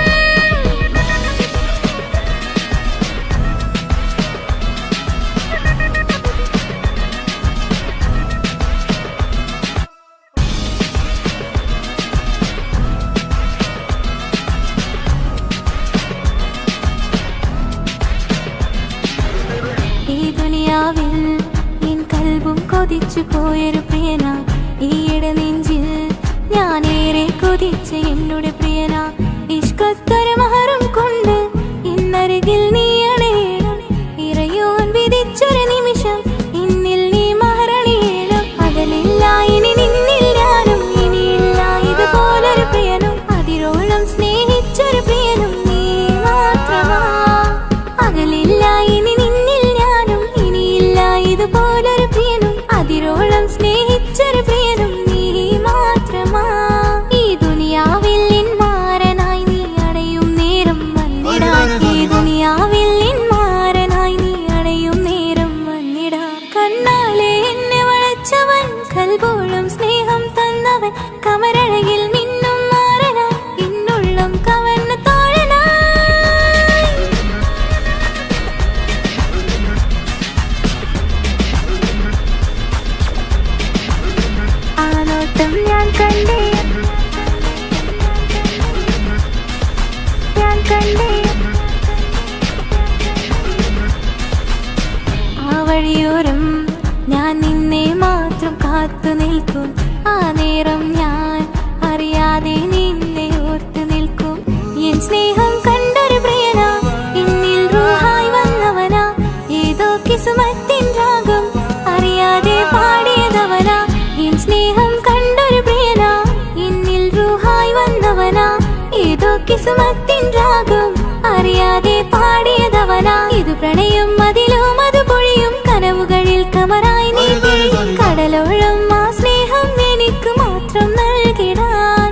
എൻ കൽബും കൊതിച്ചു പോയൊരു പ്രിയന ഈയിടെ നെഞ്ചിൽ ഞാനേറെ കൊതിച്ച എന്നുടെ പ്രിയന ഇഷ്കത്തൊരു മഹറും കൊണ്ട് ഇന്നരികിൽ നീ അണയണം ഇറയോൻ വിധിച്ചൊരു നിമിഷം ഇന്നിൽ നീ മഹറണിയണം അകലില്ല ഇനി നിന്നിൽ ഞാനും ഇനിയില്ല ഇതുപോലൊരു പ്രിയനും അതിരോളം സ്നേഹിച്ചൊരു പ്രിയനും നീ മാത്രമാ അകലില്ല ഇനി നിന്നിൽ ഞാനും ഇനിയില്ല ഇതുപോലൊരു പ്രിയനും അതിരോളം സ്നേഹിച്ചൊരു പ്രിയനും നീ മാത്രമാ ഈ ദുനിയാവിൽ എൻ മാരനായി നീ അടയും നേരം വന്നിടാൻ ഈ ദുനിയാവിൽ എൻ മാരനായി നീ അടയും നേരം വന്നിടാൻ കണ്ണാലെ എന്നെ വളച്ചവൻ കൽബോളം സ്നേഹം തന്നവൻ കമരഴകിൽ മിന്നും മാറനായി എന്നുള്ളം കവർന്ന തോഴനായി. ആ നോട്ടം ഞാൻ കണ്ടേ ആ വഴിയോരം ഞാൻ നിന്നെ മാത്രം കാത്തു നിൽക്കും ആ നേരം ഞാൻ അറിയാതെ നിന്നെ ഓർത്തു നിൽക്കും എൻ സ്നേഹം കണ്ടൊരു പ്രിയന എന്നിൽ റൂഹായി വന്നവനാ ഏതോ കിസ്മത്തിൻ രാഗം അറിയാതെ പാടിയതവനാ എൻ സ്നേഹം കണ്ടൊരു പ്രിയന എന്നിൽ റൂഹായി വന്നവനാ ഏതോ കിസ്മത്തിൻ രാഗം അറിയാതെ പാടിയതവനാ ഇത് പ്രണയം അതിലും അത് പൊഴിയും കനവുകളിൽ കമറായി നീ കടലോളം ആ സ്നേഹം എനിക്ക് മാത്രം നൽകിടാൻ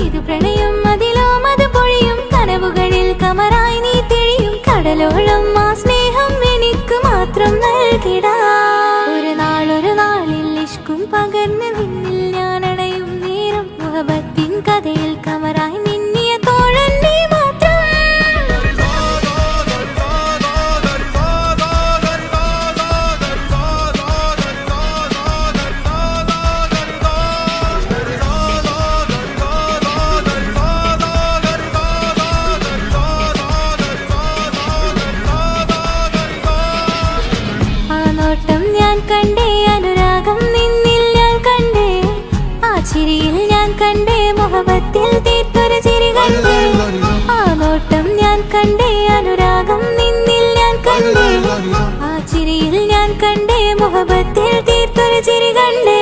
ഇത് പ്രണയം അതിലും അത് പൊഴിയും കനവുകളിൽ കമറായി നീ തെളിയും കടലോളം ആ സ്നേഹം എനിക്ക് മാത്രം നൽകിടാൻ ഒരു നാളിൽ ഇഷ്കും പകർന്ന് നിന്നിൽ ഞാൻ അടയും നേരം മുഹബത്തിൻ കഥയിൽ കമറായി മിന്നിയ തോഴൻ നീ മാത്രം. ആ നോട്ടം ഞാൻ കണ്ടേ അനുരാഗം നിന്നിൽ ഞാൻ കണ്ടേ ആ ചിരിയിൽ ഞാൻ കണ്ടേ മുഹബത്തിൽ തീർത്തൊരു ചിരി കണ്ടേ ആ നോട്ടം ഞാൻ കണ്ടേ അനുരാഗം നിന്നിൽ ഞാൻ കണ്ടേ ആ ചിരിയിൽ ഞാൻ കണ്ടേ മുഹബത്തിൽ തീർത്തൊരു ചിരി കണ്ടേ.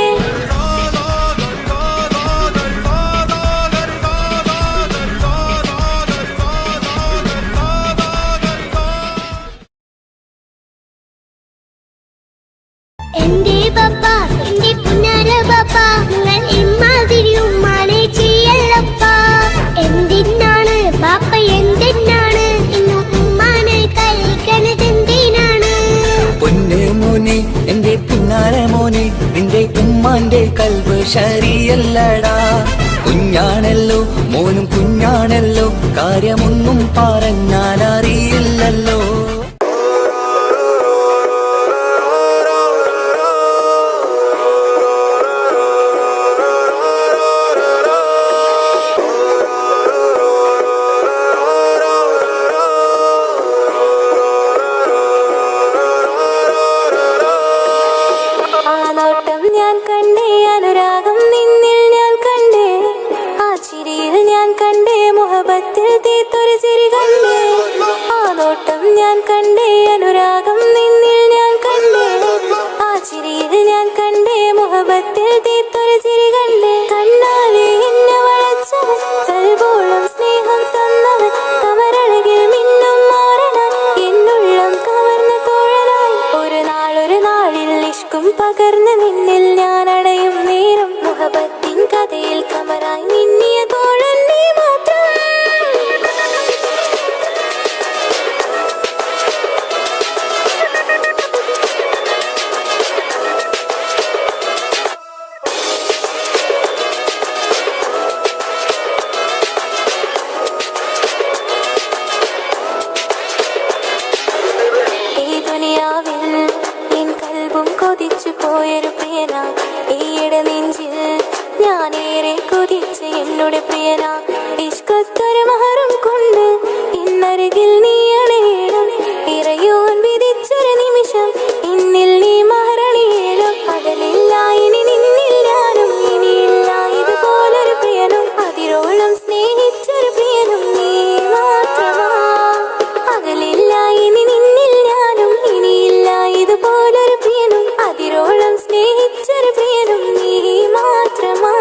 കൽബ് ശരിയല്ലടാ. കുഞ്ഞാണല്ലോ മോനും കുഞ്ഞാണല്ലോ, കാര്യമൊന്നും പറഞ്ഞാൽ അറിയില്ലല്ലോ. ഞാൻ കണ്ടേ അനുരാഗം നിന്നിൽ ഞാൻ കണ്ടേ, ആ ചിരിയിൽ ഞാൻ കണ്ടേ മുഹബത്തിൽ തീർത്തൊരു ചിരി കണ്ടേ. ആ നോട്ടം ഞാൻ കണ്ടേ അനുരാഗം നിന്നിൽ ഞാൻ കണ്ടേ, ആ ചിരിയിൽ ഞാൻ കണ്ടേ മുഹബത്തിൽ തീർത്തൊരു ചിരി കണ്ടേ. കണ്ണാലെ എന്നെ വളച്ചവൻ, കൽബോളം സ്നേഹം തന്നവൻ, കമരഴകിൽ മിന്നും മാറനായി എന്നുള്ളം കവർന്ന തോഴനായി. ഒരു നാളിൽ ഇഷ്കും പകർന്ന് നിന്നിൽ ഞാൻ അടയും നേരം, മുഹബത്തിൻ കഥയിൽ കമറായി മിന്നിയ തോഴൻ നീ മാത്രം. ഈ ദുനിയാവിൽ എൻ കൽബും കൊതിച്ചു പോയൊരു പ്രിയന, ഈയിടെ നെഞ്ചിൽ ഞാനേറെ കൊതിച്ച് എന്നോട് പ്രിയന. ഇഷ്കത്തൊരു മഹറും കൊണ്ട് ഇന്നരികിൽ നീ അണയണം, ഇറയോൻ വിധിച്ചൊരു നിമിഷം ഇന്നിൽ നീ മഹറണിയേണം. പകലില്ല ഇനി നിന്നിൽ ഞാനും, ഇനിയില്ല ഇതുപോലൊരു പ്രിയനും, അതിരോളം സ്നേഹിച്ചൊരു പ്രിയനും നീ മാത്രമാ. പകലില്ല ഇനി നിന്നിൽ ഞാനും, ഇനിയില്ല ഇതുപോലൊരു പ്രിയനും, അതിരോളം സ്നേഹിച്ചൊരു പ്രിയനും നീ മാത്രമാ.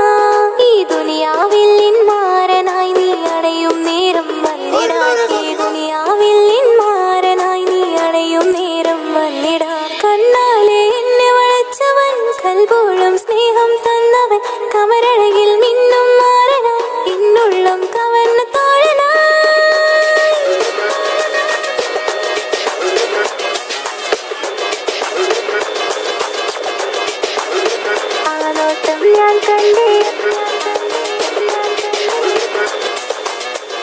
ഈ ദുനിയാവിൽ മാരനായി നീ അടയും നേരം വന്നിടാൻ, ഈ ദുനിയാവിൽ മാരനായി നീ അടയും നേരം വന്നിടാൻ. കണ്ണാലെ എന്നെ വളച്ചവൻ, കൽബോളം സ്നേഹം തന്നവൻ, കമരഴകിൽ മിന്നും മാറനായി എന്നുള്ളം കവർന്ന തോഴനായി. ആ നോട്ടം ഞാൻ കണ്ടേ,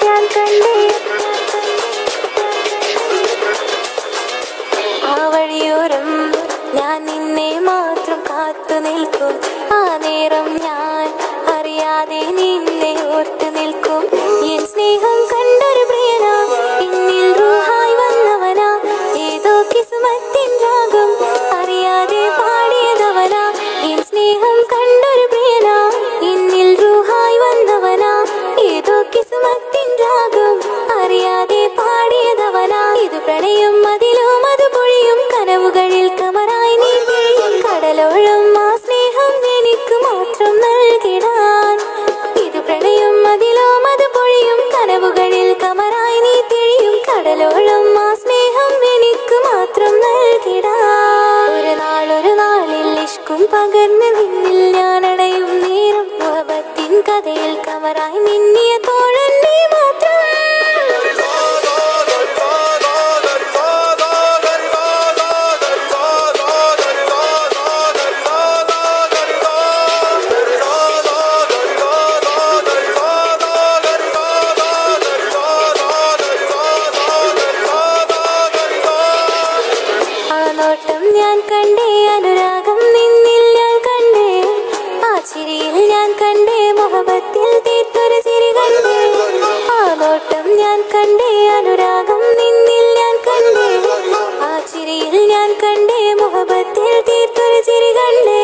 ഞാൻ കണ്ടേ. ആ വഴിയോരം ഞാൻ നിന്നെ മാത്രം കാത്തു നിൽക്കും, ആ നേരം ഞാൻ അറിയാതെ നിന്നെ ഓർത്തു നിൽക്കും. എൻ സ്നേഹം കണ്ടൊരു പ്രിയനാ, എന്നിൽ റൂഹായി വന്നവനാ, ഏതോ കിസ്മത്തിൻ രാഗം അറിയാതെ പാടിയതവനാ. എൻ സ്നേഹം കണ്ടൊരു പ്രിയനാ, എന്നിൽ റൂഹായി വന്നവനാ, ഏതോ കിസ്മത്തിൻ രാഗം അറിയാതെ പാടിയതവനാ. ഇത് പ്രണയം അതിലും അത് പൊഴിയും, കനവുകളിൽ കമറായി നീ പിഴിയും, കടലോളം ആ സ്നേഹം എനിക്ക് മാത്രം നൽകിടാൻ. ഇത് പ്രണയം അതിലും അത് പൊഴിയും, കനവുകളിൽ കമറായി നീ പിഴിയും, കടലോളം ആ സ്നേഹം എനിക്ക് മാത്രം നൽകിടാൻ. ഒരു നാളിൽ ഇഷ്കും പകർന്ന് നിന്നിൽ ഞാൻ അടയും നേരം, മുഹബത്തിൻ കഥയിൽ കമറായി മിന്നിയ തോഴൻ നീ മാത്രം. ആ നോട്ടം ഞാൻ കണ്ടേ അനുരാഗം നിന്നിൽ ഞാൻ കണ്ടേ, ആ ചിരിയിൽ ഞാൻ കണ്ടേ മുഹബത്തിൽ തീർത്തൊരു ചിരി കണ്ടേ. ആ നോട്ടം ഞാൻ കണ്ടേ അനുരാഗം നിന്നിൽ ഞാൻ കണ്ടേ, ആ ചിരിയിൽ ഞാൻ കണ്ടേ മുഹബത്തിൽ തീർത്തൊരു ചിരി കണ്ടേ.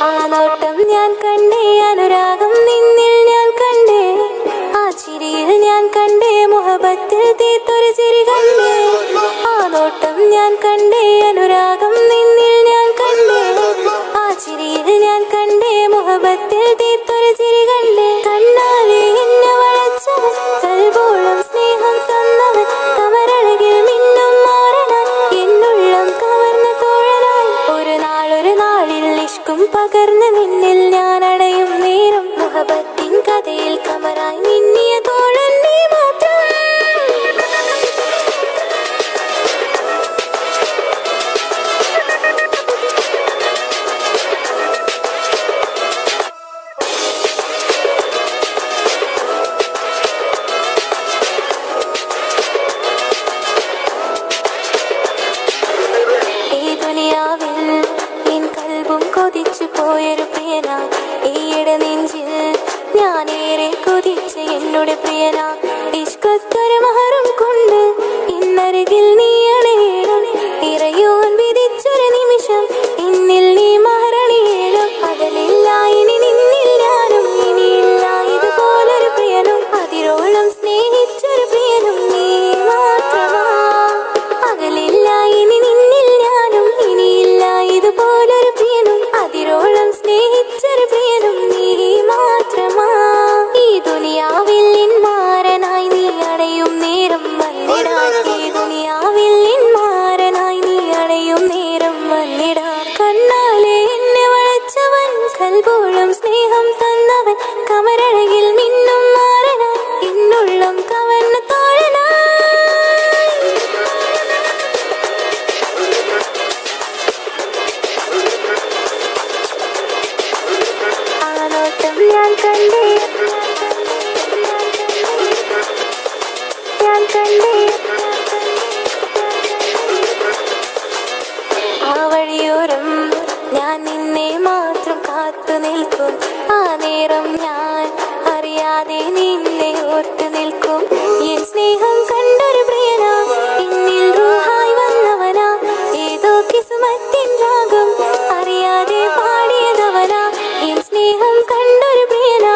ആ നോട്ടം ഞാൻ കണ്ടേ അനുരാഗം നിന്നിൽ ഞാൻ കണ്ടേ, ആ ചിരിയിൽ ഞാൻ കണ്ടേ മുഹബത്തിൽ തീർത്തൊരു ചിരി കണ്ടേ. ആ നോട്ടം ഞാൻ കണ്ടേ അനുരാഗം നിന്നിൽ ഞാൻ കണ്ടേ, ആ ചിരിയിൽ ഞാൻ കണ്ടേ മുഹബത്തിൽ തീർത്തൊരു ചിരി കണ്ടേ. കണ്ണാലെ എന്നെ വളച്ചവൻ, കൽബോളം സ്നേഹം തന്നവൻ, കമരഴകിൽ മിന്നും മാറനായി എന്നുള്ളം കവർന്ന തോഴൻ ഒരു നാളിൽ ഇഷ്കും പകർന്ന് നിന്നിൽ ഞാൻ അടയും നേരം മുഹബത്തിൻ കഥയിൽ കമറായി മിന്നിയ തോഴൻ നീ മാത്രം. എൻ കൽബും കൊതിച്ചു പോയൊരു പ്രിയന, ഈയിടെ നെഞ്ചിൽ ഞാനേറെ കൊതിച്ച എന്നോട് പ്രിയന. ഇഷ്കത്തൊരു മഹറും കൊണ്ട് ഇന്നരികിൽ നീ അണയേണം, ഇറയോൻ വിധിച്ചൊരു നിമിഷം എന്നിൽ നീ മഹറണിയേണം. അകലില്ല ഇനി നിന്നിൽ ഞാനും, ഇനിയില്ല ഇതുപോലൊരു പ്രിയനും, അതിരോളം സ്നേഹിച്ചൊരു പ്രിയനും നീ മാത്രമാ. അകലില്ല ഇനി നിന്നിൽ ഞാനും, ഇനിയില്ല ഇതുപോലൊരു പ്രിയനും, അതിരോളം സ്നേഹിച്ചൊരു പ്രിയനും നീ മാത്രമാ. ഈ ദുനിയാവിൽ മാരനായി നീ അടയും നേരം വന്നിടാൻ, ഈ ദുനിയാവിൽ മാരനായി നീ അടയും നേരം വന്നിടാൻ. കണ്ണാലെ എന്നെ വളച്ചവൻ, കൽബോളം സ്നേഹം തന്നവൻ, കമരഴകിൽ മിന്നും മാരനായി എന്നുള്ളം കവർന്ന തോഴനായി. ആനോട്ടം ഞാൻ കണ്ടേ, ഞാൻ കണ്ടേ. ആ വഴിയോരം ഞാൻ നിന്നെ മാത്രം കാത്തു നിൽക്കും, ആ നേരം ഞാൻ അറിയാതെ നിന്നെ ഓർത്തു നിൽക്കും. എൻ സ്നേഹം കണ്ടൊരു പ്രിയന, എന്നിൽ റൂഹായി വന്നവനാ, ഏതോ കിസ്മത്തിൻ രാഗം അറിയാതെ പാടിയതവനാ. എൻ സ്നേഹം കണ്ടൊരു പ്രിയന,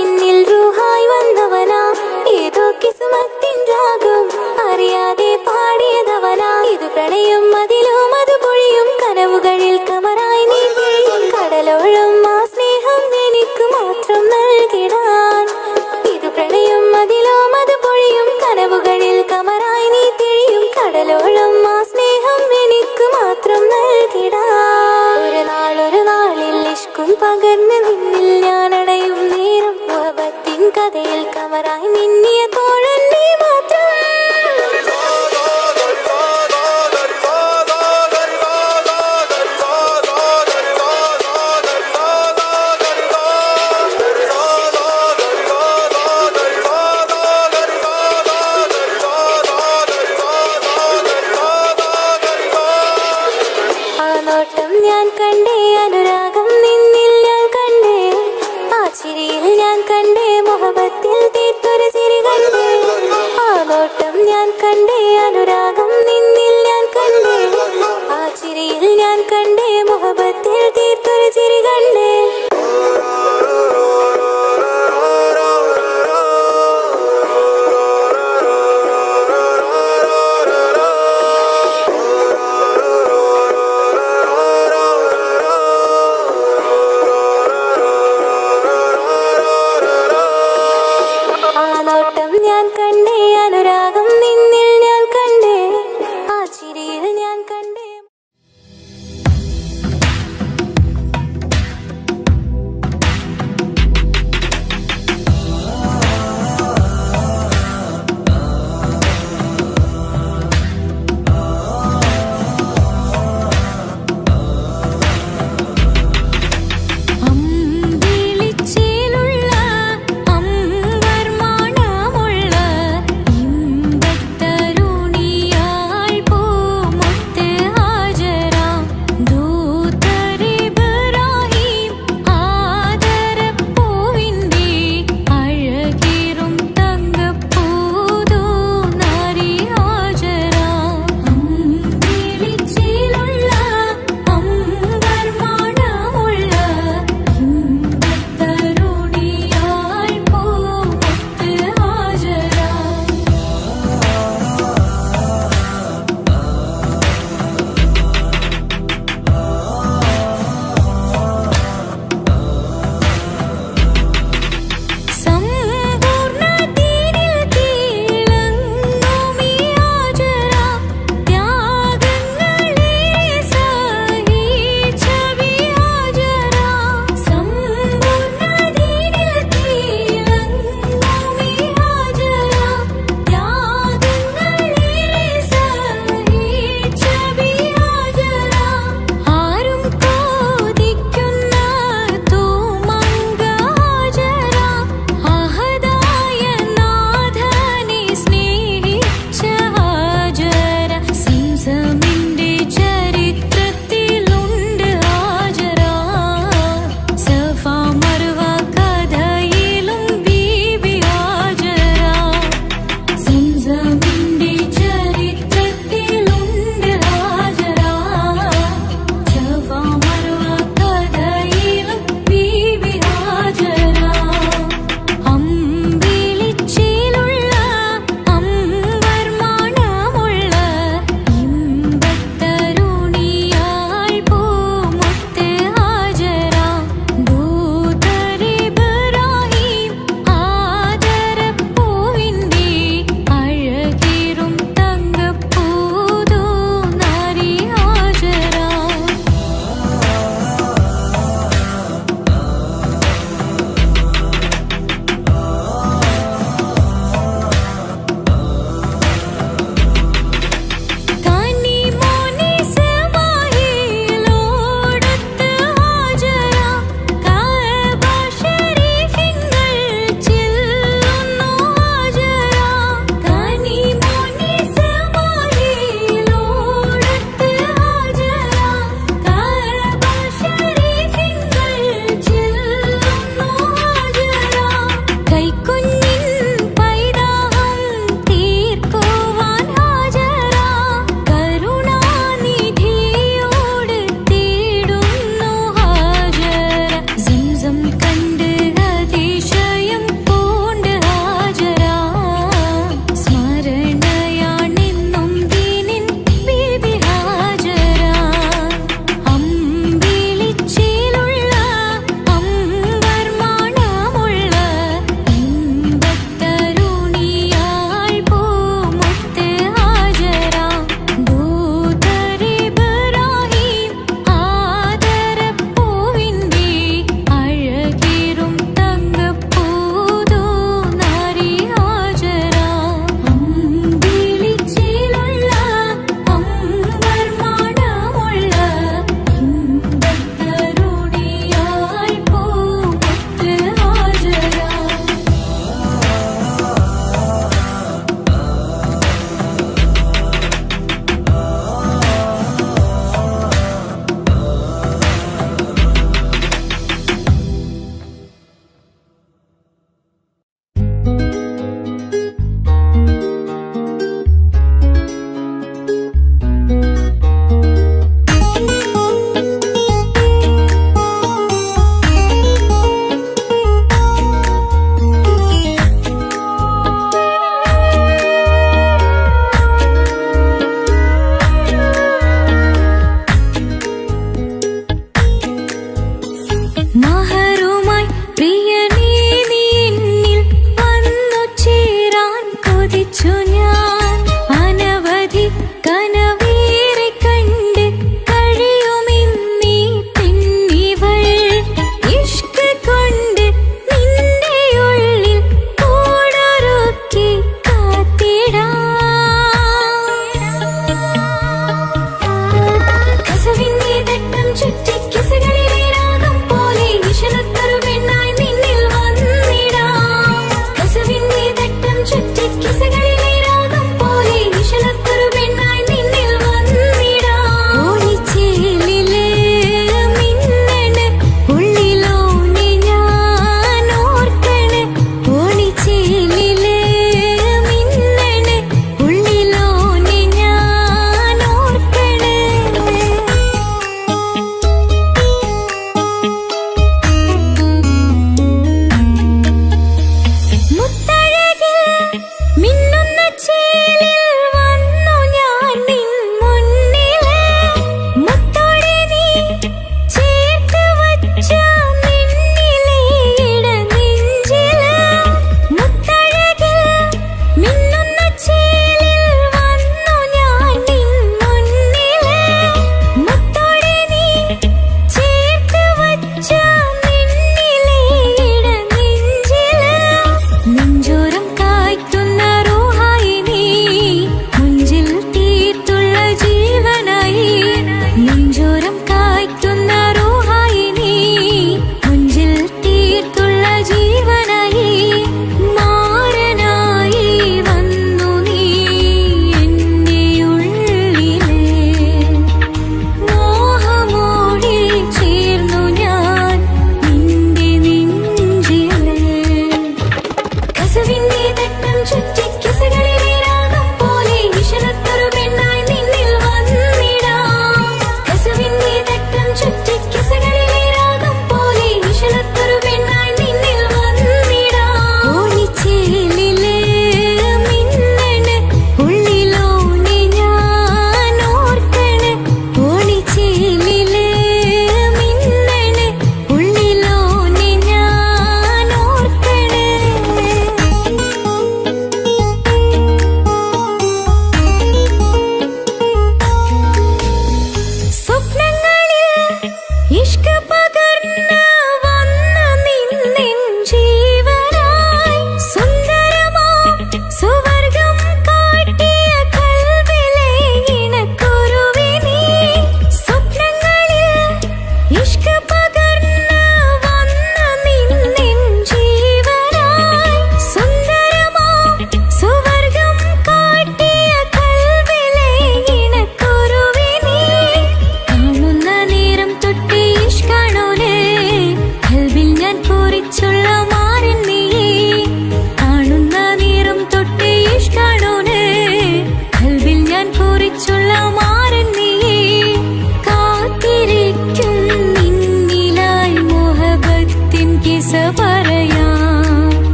എന്നിൽ റൂഹായി വന്നവനാ, ഏതോ കിസ്മത്തിൻ രാഗം അറിയാതെ പാടിയതവനാ. ഇത് പ്രണയം അതിലും അത് പൊഴിയും കനവുകളിൽ കമറായി നീ പൊഴിയും, കടലോളം ആ സ്നേഹം എനിക്ക് മാത്രം നൽകിടാൻ. ഇത് പ്രണയം അതിലും അത് പൊഴിയും കനവുകളിൽ കമറായി നീ തിഴിയും, കടലോളം ആ സ്നേഹം എനിക്ക് മാത്രം നൽകിടാൻ. ഒരു നാളിൽ ഇഷ്കും പകർന്ന് നിന്നിൽ ഞാൻ അടയും നേരം മുഹബത്തിൻ കഥയിൽ കമറായി മിന്നിയ തോഴൻ നീ മാത്രം. ആ നോട്ടം ഞാൻ കണ്ടേ, അനുരാഗം നിന്നിൽ ഞാൻ കണ്ടേ, ആ ചിരിയിൽ ഞാൻ കണ്ടേ, മുഹബത്തിൽ തീർത്തൊരു ചിരി കണ്ടേ. ആ നോട്ടം ഞാൻ കണ്ടേ, അനുരാഗം നിന്നിൽ ഞാൻ കണ്ടേ, ആ ചിരിയിൽ ഞാൻ കണ്ടേ, മുഹബത്തിൽ തീർത്തൊരു ചിരി കണ്ടേ. ആ നോട്ടം ഞാൻ കണ്ടേ, അനുരാഗം നിന്നിൽ ഞാൻ കണ്ടേ,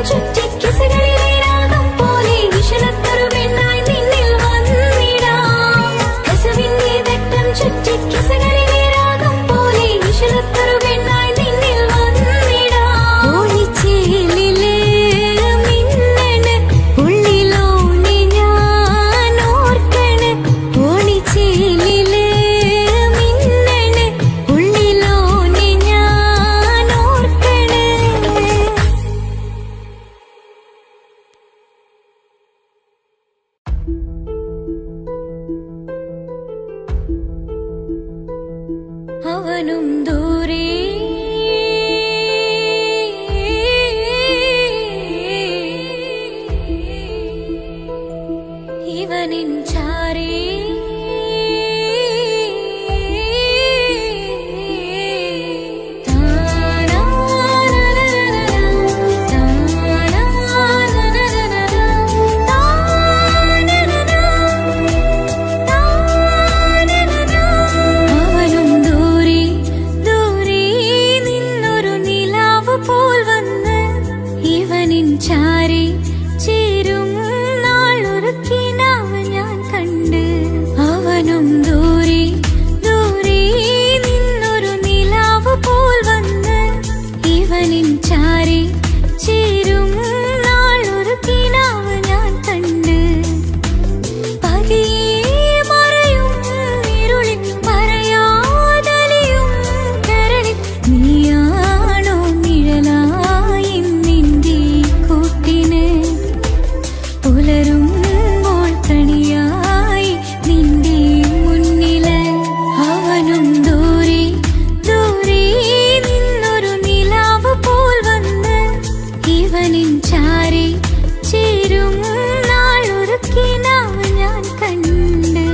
ചുറ്റിക്കിസകളിലെ രാഗം പോലെ വിഷലത്തൊരു പെണ്ണായി നിന്നിൽ വന്നിടാം. കസവിന്റെ തട്ടം ചുറ്റിക്കിസകളിലെ രാഗം പോലെ വിഷലത്തൊരു പെണ്ണായി നിന്നിൽ വന്നിടാം. ഓണിച്ചേലിലെ മിന്നണ് ഉള്ളിലോനെ ഞാൻ ഓർക്കണ്. ഓണിച്ചേലിലെ മിന്നണ് ഉള്ളിലോനെ ഞാൻ ഓർക്കണ്. അവനും ദൂരെ ഇവനിൻ ചാരേ അവനും ദൂരെ ദൂരെ നിന്നൊരു നിലാവ് പോൽ വന്ന് ഇവനിൻ ചാരി ചേരും നാളൊരു കിനാവ് ഞാൻ കണ്ട്. അവനും ദൂരെ ദൂരെ നിന്നൊരു നിലാവ് പോൽ വന്ന് ഇവനിൻ ചാരി ചേരും നാളൊരു കിനാവ് ഞാൻ കണ്ട്. പതിയെ മറയും ഇരുളിൽ പറയാതലിയും കരളിൽ നീയാണോ നിഴലായി നിന്റെ കൂട്ടിന്. പുലരുമ്പോൾ കണിയായി നിന്റെ മുന്നില്. അവനും ദൂരെ ദൂരെ നിന്നൊരു നിലാവ് പോൽ വന്ന് ഇവനിൻ ചാരി ചേരും നാളൊരു കിനാവ് ഞാൻ കണ്ട്.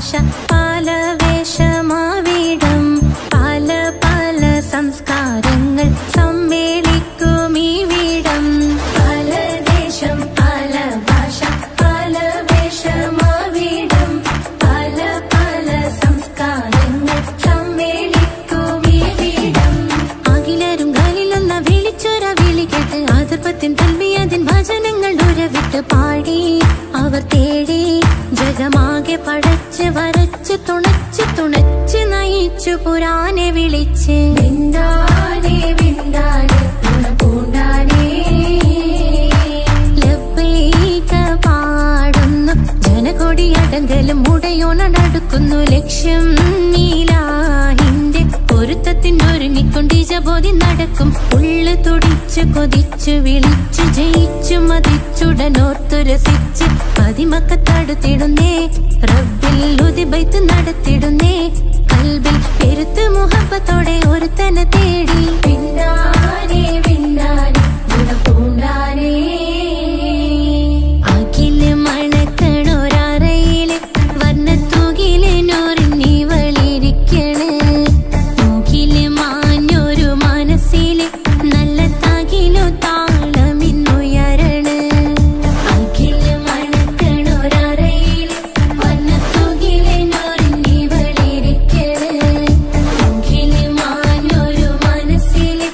ഭാഷ പല വേഷമാവിടം പല പല സംസ്കാരങ്ങൾ സമ്മേളിക്കും ഈ വീടം പല ദേശം പല ഭാഷ പല വേഷമാവിടം പല പല സംസ്കാരങ്ങൾ സമ്മേളിക്കും ഈ വീടം അഖിലരും കളിലൊന്ന വിളിച്ചൊര വിളി കേട്ട് ആദർപ്പത്തിൻ തൽവിയതിൻ വചനങ്ങൾ ഉരവിട്ട് പാടി അവർ തേടി ജഗമാകെ പടച്ച് വരച്ച് തുണച്ച് തുണച്ച് നയിച്ചു പുരാനെ വിളിച്ച് വിണ്ടാനെ വിണ്ടാനെ പൂണ്ടാനെ ലബ്ബൈക പാടുന്നു ജനകൊടിയടങ്കലും മുടയോണടുക്കുന്നു ലക്ഷ്യം നീലാഹിന്റെ പൊരുത്തത്തിനൊരുങ്ങിക്കൊണ്ടിജബോധി നടക്കും ഉള്ളു തുടിച്ചു കൊതിച്ചു വിളിച്ചു ജയിച്ചു മതിച്ചുടനോർത്തു രസിച്ച് പതിമക്കത്തടുത്തിടുന്നേ റബ്ബിൽ ഉദിബൈത്ത് നടത്തിടുന്നേ കൽബിൽ പെരുത്ത് മുഹബത്തോടെ ഒരുത്തനെ തേടി പിന്നാനെ പിന്നാനെ ഗുണപൂണ്ടാനേ അഖില് മണക്കണൊരറയില് വർണ്ണത്തൂകില് നൂറിനി വളിരിക്കണ് മൂക്കില് മാഞ്ഞൊരു മനസ്സില് നല്ല തകിലു താളമിന്നുയരണ അഖില് മണക്കണൊരറയില് വർണ്ണത്തൂകില് നൂറിനി വളിരിക്കണ് മൂക്കില് മാഞ്ഞൊരു മനസ്സില്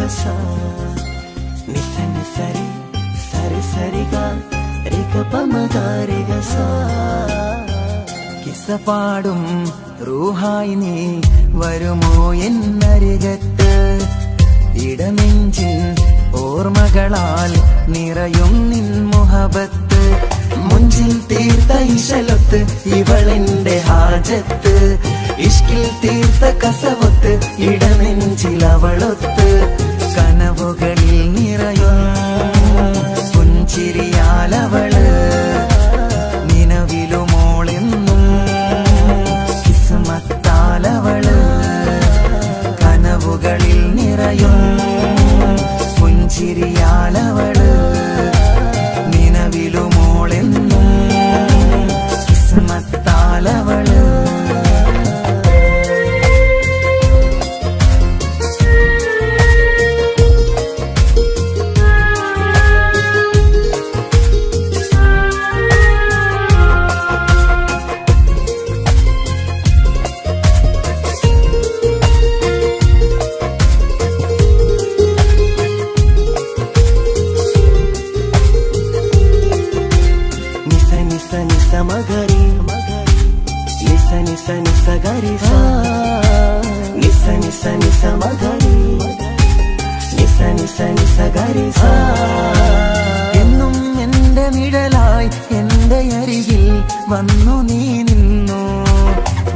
സ നിസ നിസരി സരി സരിഗ റിഗ പമഗ റിഗ സ കിസ്സ പാടും റൂഹായി നീ വരുമോ എന്നരികത്ത് ഇടനെഞ്ചിൻ ഓർമ്മകളാൽ നിറയും നിൻ മുഹബത്ത് മുഞ്ചിൽ തീർത്ത ഇശലൊത്ത് ഇവളെന്റെ ഹാജത്ത് ഇഷ്കിൽ തീർത്ത കസവത്ത് ഇടനെഞ്ചിൽ അവളൊത്ത് കനവുകളിൽ നിറയും പുഞ്ചിരിയാലവള് നിലവിലുമോളെന്നും കിസ്മത്താലവള് കനവുകളിൽ നിറയും പുഞ്ചിരിയാലവള് നിലവിലുമോളെന്നും കിസ്മത്താലവള് മഗരി നിസ നിസ നിസ ഗരി സ നിസ നിസ നിസ മഗരി നിസ നിസ നിസ ഗരി സ എന്നും എന്റെ നിഴലായി എന്റെ അരികിൽ വന്നു നീ നിന്നു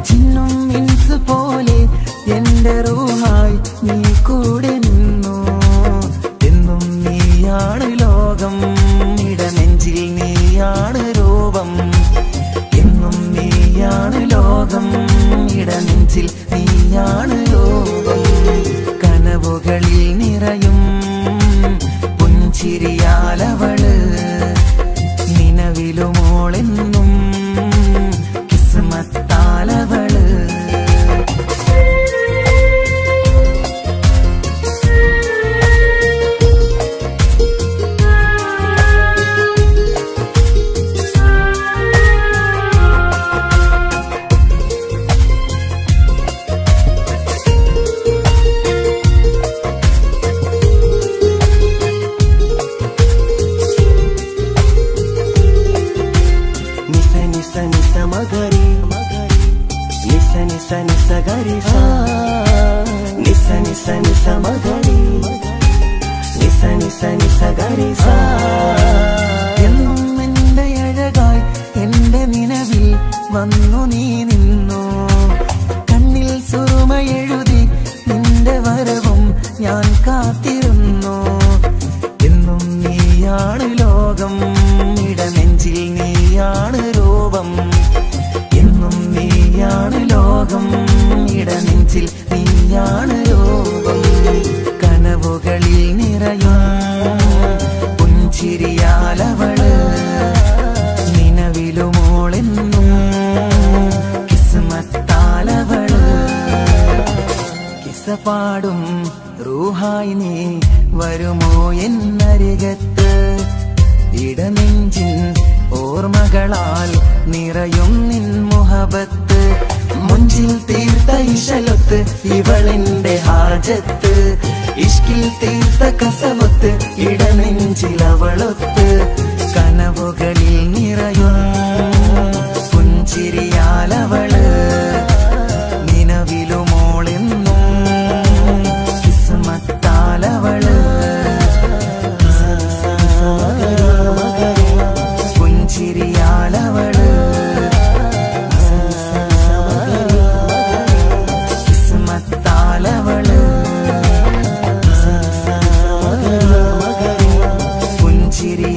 ജിന്നും ഇൻസ് പോലെ എന്റെ റൂഹായി നീ കൂടെ നിന്നു എന്നും നീയാണ് ലോകം ഇടനെഞ്ചിൽ നീയാണ് രൂപം എന്നും നീയാണ് ലോകം ഇടനെഞ്ചിൽ നീയാണ് ലോകം കനവുകളിൽ നിറയും പുഞ്ചിരിയാലവള് നിലവിലുമോളെന്നും കിസ്മത്താലവള് മഗരി നിസ നിസ നിസ ഗരി സ നിസ നിസ നിസ മഗരി നിസ നിസ നിസ ഗരി സ എന്നും എന്റെ അഴകായി എന്റെ നിലവിൽ വന്നു നീ നിന്നു കണ്ണിൽ സുറുമ എഴുതി നിന്റെ വരവും ഞാൻ കാത്തിരുന്നു എന്നും നീയാണ് ലോകം ഇടനെഞ്ചിൽ നീയാണ് രൂപം എന്നും നീയാണ് ലോകം ഇടനെഞ്ചിൽ നീയാണ് രൂപം കനവുകളിൽ നിറയും പുഞ്ചിരിയാലവള് നിലവിലുമോളെന്നും കിസ്മത്താലവള് കിസ്സ പാടും റൂഹായി നീ വരുമോ എന്നരികത്ത് ഇടനെഞ്ചിൻ ഓർമ്മകളാൽ നിറയും നിൻ മുഹബത്ത് മുഞ്ചിൽ തീർത്ത ഇശലൊത്ത് ഇവളെന്റെ ഹാജത്ത് ഇഷ്കിൽ തീർത്ത കസവത്ത് ഇടനെഞ്ചിൽ അവളൊത്ത് കനവുകളിൽ നിറയും പുഞ്ചിരിയാലവള് നിലവിലുമോളെന്നും കിസ്മത്താലവള് പുഞ്ചിരിയാലവള് കിസ്മത്താലവള് പുഞ്ചിരി